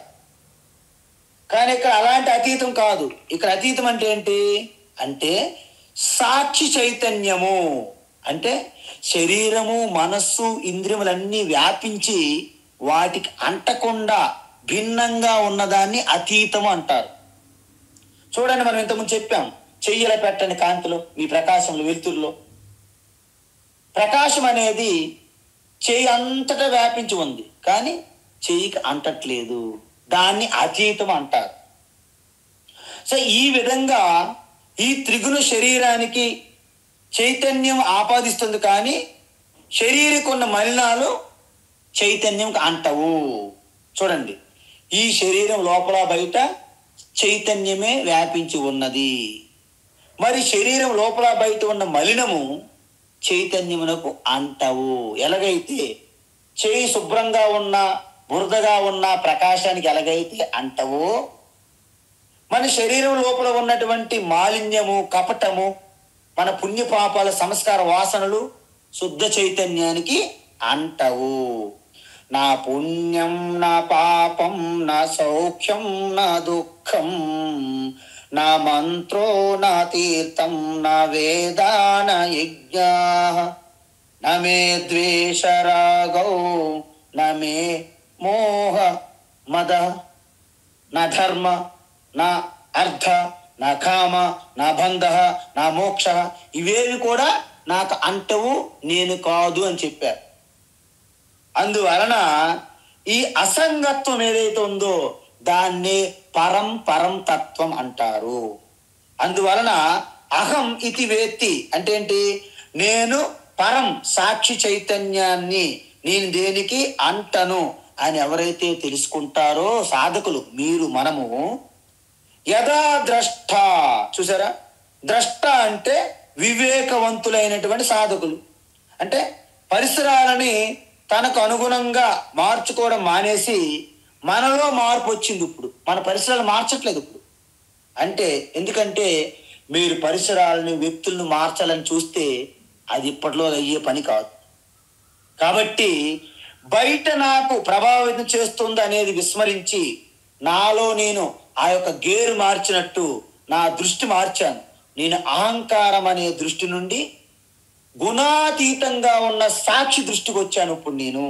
కానీ ఇక్కడ అలాంటి అతీతం కాదు. ఇక్కడ అతీతం అంటే ఏంటి అంటే సాక్షి చైతన్యము. అంటే శరీరము మనస్సు ఇంద్రియములన్నీ వ్యాపించి వాటికి అంటకుండా భిన్నంగా ఉన్నదాన్ని అతీతము అంటారు. చూడండి, మనం ఇంతకుముందు చెప్పాం, చెయ్యిల పెట్టని కాంతిలో, మీ ప్రకాశంలో, వెలుతురులో ప్రకాశం అనేది చెయ్యి అంతటా వ్యాపించి ఉంది, కానీ చెయ్యికి అంటట్లేదు, దాన్ని అతీతం అంటారు. సో ఈ విధంగా ఈ త్రిగుణ శరీరానికి చైతన్యం ఆపాదిస్తుంది, కానీ శరీరకు ఉన్న మలినాలు చైతన్యంకి అంటవు. చూడండి, ఈ శరీరం లోపల బయట చైతన్యమే వ్యాపించి ఉన్నది. మరి శరీరం లోపల బయట ఉన్న మలినము చైతన్యమునకు అంటవు. ఎలాగైతే చేయి శుభ్రంగా ఉన్న బురదగా ఉన్న ప్రకాశానికి ఎలాగైతే అంటవో, మన శరీరం లోపల ఉన్నటువంటి మాలిన్యము కపటము మన పుణ్యపాపాల సంస్కార వాసనలు శుద్ధ చైతన్యానికి అంటవు. నా పుణ్యం నా పాపం నా సౌఖ్యం నా దుఃఖం దుఃఖం నా మంత్రో నా తీర్థం నా వేదాన యజ్ఞా నమే ద్వేషరాగౌ నమే మోహ మద నా ధర్మ నా అర్థ నా కామ నా బంధ నా మోక్ష ఇవేవి కూడా నాకు అంటవు నేను కాదు అని చెప్పారు. అందువలన ఈ అసంగత్వం ఏదైతే ఉందో దాన్ని పరం తత్వం అంటారు. అందువలన అహం ఇతి వేత్తి అంటే ఏంటి? నేను పరం సాక్షి చైతన్యాన్ని, నేను దేనికి అంటను అని ఎవరైతే తెలుసుకుంటారో సాధకులు, మీరు మనము, యదా ద్రష్ట, చూసారా, ద్రష్ట అంటే వివేకవంతులైనటువంటి సాధకులు. అంటే పరిసరాలని తనకు అనుగుణంగా మార్చుకోవడం మానేసి మనలో మార్పు వచ్చింది. ఇప్పుడు మన పరిసరాలు మార్చట్లేదు ఇప్పుడు. అంటే ఎందుకంటే మీరు పరిసరాలను వ్యక్తులను మార్చాలని చూస్తే అది ఇప్పట్లో అయ్యే పని కాదు. కాబట్టి బయట నాకు ప్రభావితం చేస్తుంది అనేది విస్మరించి నాలో నేను ఆ యొక్క గేరు మార్చినట్టు నా దృష్టి మార్చాను. నేను అహంకారం అనే దృష్టి నుండి గుణాతీతంగా ఉన్న సాక్షి దృష్టికి వచ్చాను ఇప్పుడు నేను.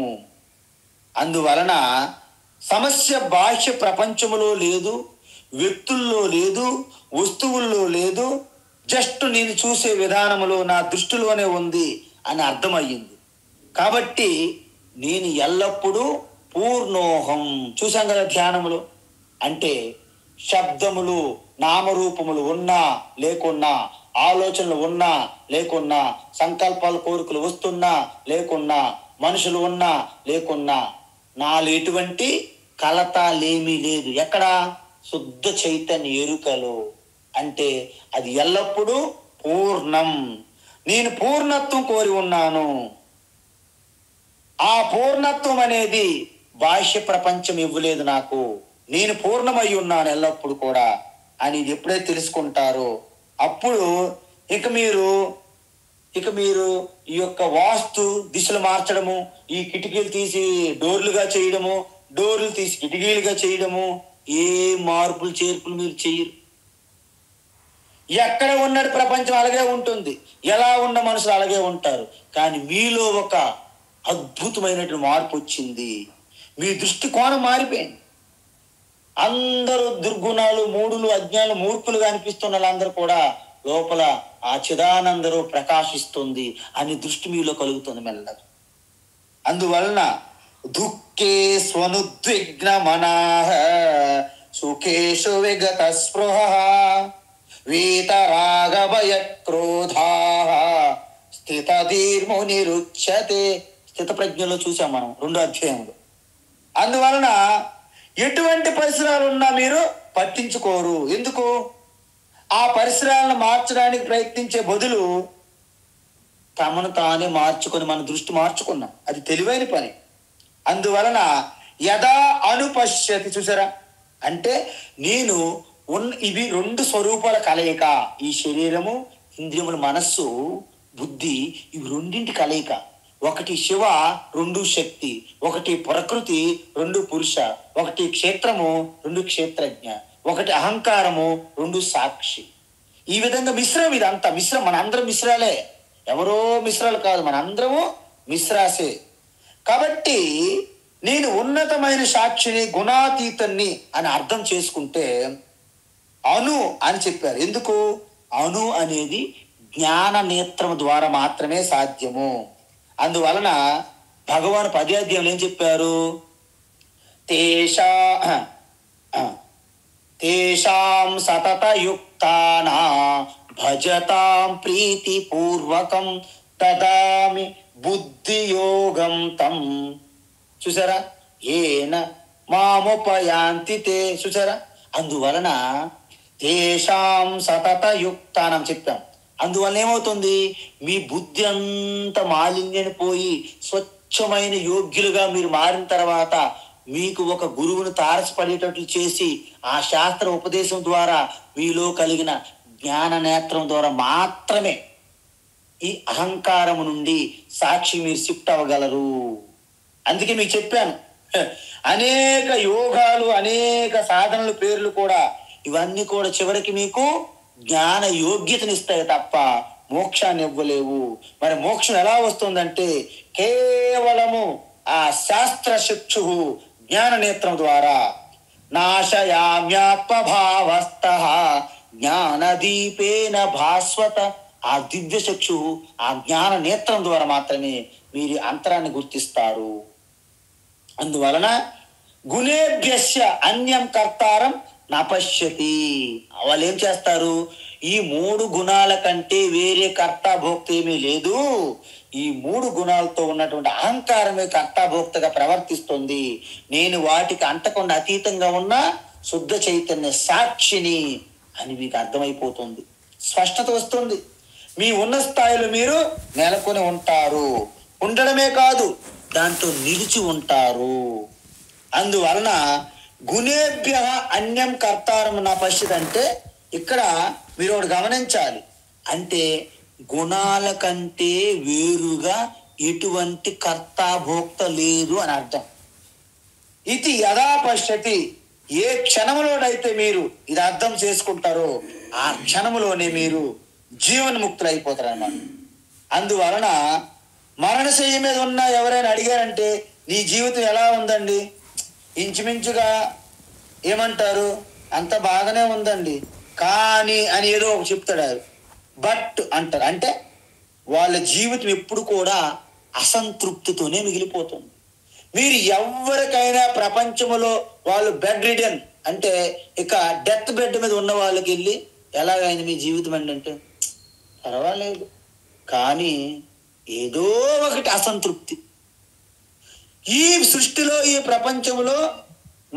అందువలన సమస్య బాహ్య ప్రపంచములో లేదు, వ్యక్తుల్లో లేదు, వస్తువుల్లో లేదు, జస్ట్ నేను చూసే విధానములో నా దృష్టిలోనే ఉంది అని అర్థమయ్యింది. కాబట్టి నేను ఎల్లప్పుడూ పూర్ణోహం. చూసాం కదా ధ్యానములు అంటే శబ్దములు నామరూపములు ఉన్నా లేకున్నా, ఆలోచనలు ఉన్నా లేకున్నా, సంకల్పాలు కోరికలు వస్తున్నా లేకున్నా, మనుషులు ఉన్నా లేకున్నా, నాలో ఎటువంటి కలత లేమీ లేదు. ఎక్కడ? శుద్ధ చైతన్య ఎరుకలో. అంటే అది ఎల్లప్పుడూ పూర్ణం. నేను పూర్ణత్వం కోరి ఉన్నాను. ఆ పూర్ణత్వం అనేది బాహ్య ప్రపంచం ఇవ్వలేదు నాకు. నేను పూర్ణమై ఉన్నాను ఎల్లప్పుడు కూడా అని ఎప్పుడైతే తెలుసుకుంటారో అప్పుడు ఇక మీరు ఈ యొక్క వాస్తు దిశలు మార్చడము, ఈ కిటికీలు తీసి డోర్లుగా చేయడము, డోర్లు తీసి కిటికీలుగా చేయడము, ఏ మార్పులు చేర్పులు మీరు చేయరు. ఎక్కడ ఉన్నది ప్రపంచం అలాగే ఉంటుంది, ఎలా ఉన్న మనుషులు అలాగే ఉంటారు. కానీ మీలో ఒక అద్భుతమైనటువంటి మార్పు వచ్చింది. మీ దృష్టి కోణం మారిపోయింది. అందరూ దుర్గుణాలు, మూడులు, అజ్ఞానులు, మూర్ఖులుగా అనిపిస్తున్న వాళ్ళందరూ కూడా లోపల ఆ చిదానందరూ ప్రకాశిస్తుంది అని దృష్టి మీలో కలుగుతుంది మెల్లగా. అందువలన దుఃఖే స్వనుద్విగ్న మనాః సుఖేషు విగత స్పృహ వీతరాగ భయ క్రోధాః స్థితధీర్మునిరుచ్యతే. స్థిత ప్రజ్ఞలో చూసాం మనం 2వ అధ్యాయంలో. అందువలన ఎటువంటి పరిసరాలు ఉన్నా మీరు పట్టించుకోరు. ఎందుకు? ఆ పరిసరాలను మార్చడానికి ప్రయత్నించే బదులు తమను తానే మార్చుకొని మన దృష్టి మార్చుకున్నాం. అది తెలివైన పని. అందువలన యదా అనుపశ్యతి, చూసారా, అంటే నేను ఇవి 2 స్వరూపాల కలయిక. ఈ శరీరము, ఇంద్రియములు, మనస్సు, బుద్ధి, ఇవి 2 కలయిక. ఒకటి శివ, 2 శక్తి. ఒకటి ప్రకృతి, 2 పురుష. ఒకటి క్షేత్రము, 2 క్షేత్రజ్ఞ. ఒకటి అహంకారము, 2 సాక్షి. ఈ విధంగా మిశ్రం. ఇదంతా మిశ్రం. మనందరం మిశ్రాలే, ఎవరో మిశ్రాలు కాదు, మనందరము మిశ్రాసే. కాబట్టి నేను ఉన్నతమైన సాక్షిని, గుణాతీతాన్ని అని అర్థం చేసుకుంటే అణు అని చెప్పారు. ఎందుకు? అణు అనేది జ్ఞాన నేత్రం ద్వారా మాత్రమే సాధ్యము. అందువలన భగవాన్ 10వ అధ్యాయంలో ఏం చెప్పారు? తేషాం సతతయుక్తానా భజతాం ప్రీతి పూర్వకం తదామి బుద్ధియోగం తం. చూసారా, ఏన మాముపయాంతి తే. చూసారా, అందువలన తేషాం సతతయుక్తానం చెప్పాం. అందువల్ల ఏమవుతుంది? మీ బుద్ధి అంతా మాలిన్యం పోయి స్వచ్ఛమైన యోగ్యులుగా మీరు మారిన తర్వాత మీకు ఒక గురువును తారసపడేటట్లు చేసి ఆ శాస్త్ర ఉపదేశం ద్వారా మీలో కలిగిన జ్ఞాన నేత్రం ద్వారా మాత్రమే ఈ అహంకారము నుండి సాక్షి మీరు షిఫ్ట్ అవ్వగలరు. అందుకే మీకు చెప్పాను, అనేక యోగాలు, అనేక సాధనల పేర్లు కూడా ఇవన్నీ కూడా చివరికి మీకు జ్ఞాన యోగ్యతనిస్తాయి తప్ప మోక్షాన్ని ఇవ్వలేవు. మరి మోక్షం ఎలా వస్తుందంటే కేవలము ఆ శాస్త్ర శిక్షు జ్ఞాన నేత్రం ద్వారా. నాశయామ్యాత్మభావస్థ జ్ఞానదీపేన భాస్వత. ఆ దివ్య చక్షు ఆ జ్ఞాన నేత్రం ద్వారా మాత్రమే మీరు అంతరాన్ని గుర్తిస్తారు. అందువలన గుణేభ్యస్య అన్యం కర్తారం నపశ్యతి. వాళ్ళు ఏం చేస్తారు? ఈ 3 గుణాల కంటే వేరే కర్త భోక్త ఏమీ లేదు, ఈ 3 గుణాలతో ఉన్నటువంటి అహంకారమే కర్తాభోక్తగా ప్రవర్తిస్తుంది, నేను వాటికి అంటకుండా అతీతంగా ఉన్న శుద్ధ చైతన్య సాక్షిని అని మీకు అర్థమైపోతుంది, స్పష్టత వస్తుంది. మీ ఉన్న స్థాయిలో మీరు నెలకొని ఉంటారు, ఉండడమే కాదు దాంతో నిలిచి ఉంటారు. అందువలన గుణేభ్య అన్యం కర్తారం నా పశ్చిత అంటే ఇక్కడ మీరు ఒకటి గమనించాలి. అంటే గుణాల కంటే వేరుగా ఎటువంటి కర్తాభోక్త లేదు అని అర్థం. ఇది యథా పశ్యతి, ఏ క్షణంలోనైతే మీరు ఇది అర్థం చేసుకుంటారో ఆ క్షణంలోనే మీరు జీవన్ముక్తులు అయిపోతారు అన్నమాట. అందువలన మరణశయ్య మీద ఉన్న ఎవరైనా అడిగారంటే నీ జీవితం ఎలా ఉందండి, ఇంచుమించుగా ఏమంటారు, అంత బాగానే ఉందండి కానీ అని ఏదో ఒక చెప్తాడు, బట్ అంటారు. అంటే వాళ్ళ జీవితం ఎప్పుడు కూడా అసంతృప్తితోనే మిగిలిపోతుంది. మీరు ఎవరికైనా ప్రపంచంలో వాళ్ళు బెడ్ రిడన్ అంటే ఇక డెత్ బెడ్ మీద ఉన్న వాళ్ళకి వెళ్ళి ఎలాగైంది మీ జీవితం అంటే పర్వాలేదు కానీ ఏదో ఒకటి అసంతృప్తి. ఈ సృష్టిలో ఈ ప్రపంచంలో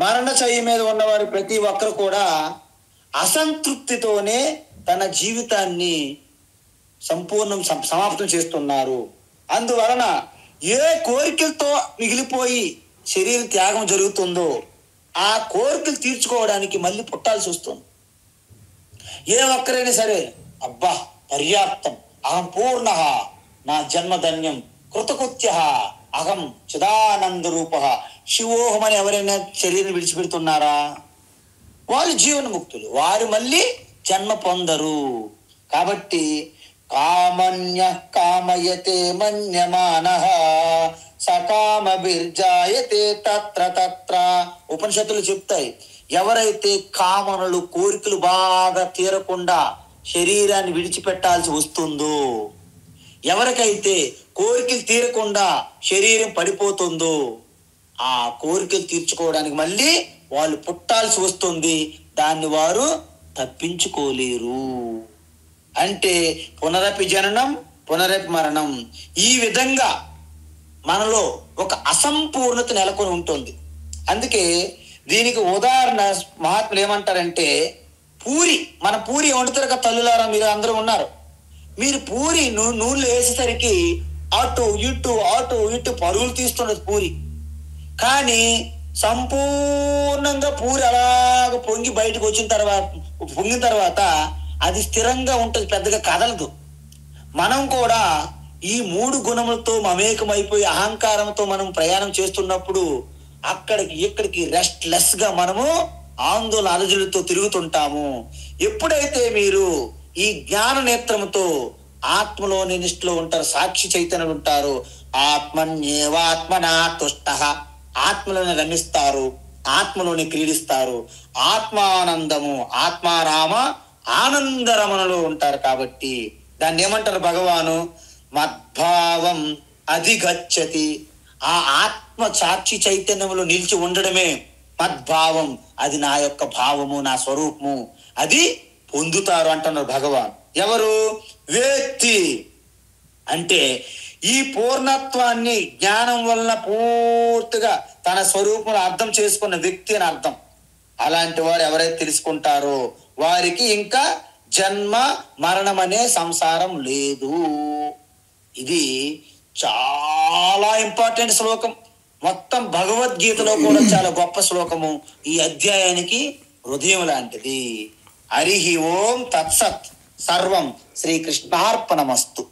మరణశయ్య మీద ఉన్నవారు ప్రతి ఒక్కరు కూడా అసంతృప్తితోనే తన జీవితాన్ని సంపూర్ణం సమాప్తం చేస్తున్నారు. అందువలన ఏ కోరికలతో మిగిలిపోయి శరీర త్యాగం జరుగుతుందో ఆ కోరికలు తీర్చుకోవడానికి మళ్ళీ పుట్టాల్సి వస్తుంది. ఏ ఒక్కరైనా సరే అబ్బా పర్యాప్తం, అహం పూర్ణ, నా జన్మధన్యం, కృతకృత్య, అహం చిదానంద రూప, శివోహం అని ఎవరైనా శరీరం విడిచిపెడుతున్నారా? వాళ్ళు జీవన్ముక్తులు, వారు మళ్ళీ జన్మ పొందరు. కాబట్టి కామన్య కామయతే మన్యమానః సకామ బిర్జాయతే తత్ర తత్ర. ఉపనిషత్తులు చెప్తాయి, ఎవరైతే కామనలు కోరికలు బాగా తీరకుండా శరీరాన్ని విడిచిపెట్టాల్సి వస్తుందో, ఎవరికైతే కోరికలు తీరకుండా శరీరం పడిపోతుందో ఆ కోరికలు తీర్చుకోవడానికి మళ్ళీ వాళ్ళు పుట్టాల్సి వస్తుంది, దాన్ని వారు తప్పించుకోలేరు. అంటే పునరపి జననం పునరపి మరణం. ఈ విధంగా మనలో ఒక అసంపూర్ణత నెలకొని ఉంటుంది. అందుకే దీనికి ఉదాహరణ మహాత్ములు ఏమంటారంటే, పూరి, మన పూరి వండుతారు కదా తల్లులారా, మీరు అందరూ ఉన్నారు, మీరు పూరి నూనెలో వేసేసరికి అటు ఇటు పరుగులు తీస్తున్నది పూరి. కానీ సంపూర్ణంగా పూరి అలాగ బయటకు పొంగిన తర్వాత అది స్థిరంగా ఉంటుంది, పెద్దగా కదలదు. మనం కూడా ఈ 3 గుణములతో మమేకమైపోయి అహంకారంతో మనం ప్రయాణం చేస్తున్నప్పుడు అక్కడికి ఇక్కడికి రెస్ట్లెస్ గా మనము ఆందోళన అలజడులతో తిరుగుతుంటాము. ఎప్పుడైతే మీరు ఈ జ్ఞాన నేత్రముతో ఆత్మలోని నిష్ఠలో ఉంటారు, సాక్షి చైతన్యులు ఉంటారు, ఆత్మన్యేవాత్మనా తుష్టః, ఆత్మలోని రమిస్తారు, ఆత్మలోని క్రీడిస్తారు, ఆత్మానందము ఆత్మారామ ఆనందరమణలో ఉంటారు. కాబట్టి దాన్ని ఏమంటారు భగవాను, మద్భావం అధిగచ్చతి. ఆ ఆత్మ సాక్షి చైతన్యంలో నిలిచి ఉండడమే మద్భావం, అది నా యొక్క భావము, నా స్వరూపము, అది పొందుతారు అంటున్నారు భగవాన్. ఎవరు? వ్యక్తి అంటే ఈ పూర్ణత్వాన్ని జ్ఞానం వలన పూర్తిగా తన స్వరూపంలో అర్థం చేసుకున్న వ్యక్తి అని అర్థం. అలాంటి వారు ఎవరైతే తెలుసుకుంటారో వారికి ఇంకా జన్మ మరణం అనే సంసారం లేదు. ఇది చాలా ఇంపార్టెంట్ శ్లోకం, మొత్తం భగవద్గీతలో కూడా చాలా గొప్ప శ్లోకము, ఈ అధ్యాయానికి హృదయం లాంటిది. హరి ఓం తత్సత్. సర్వం శ్రీకృష్ణార్పణమస్తు.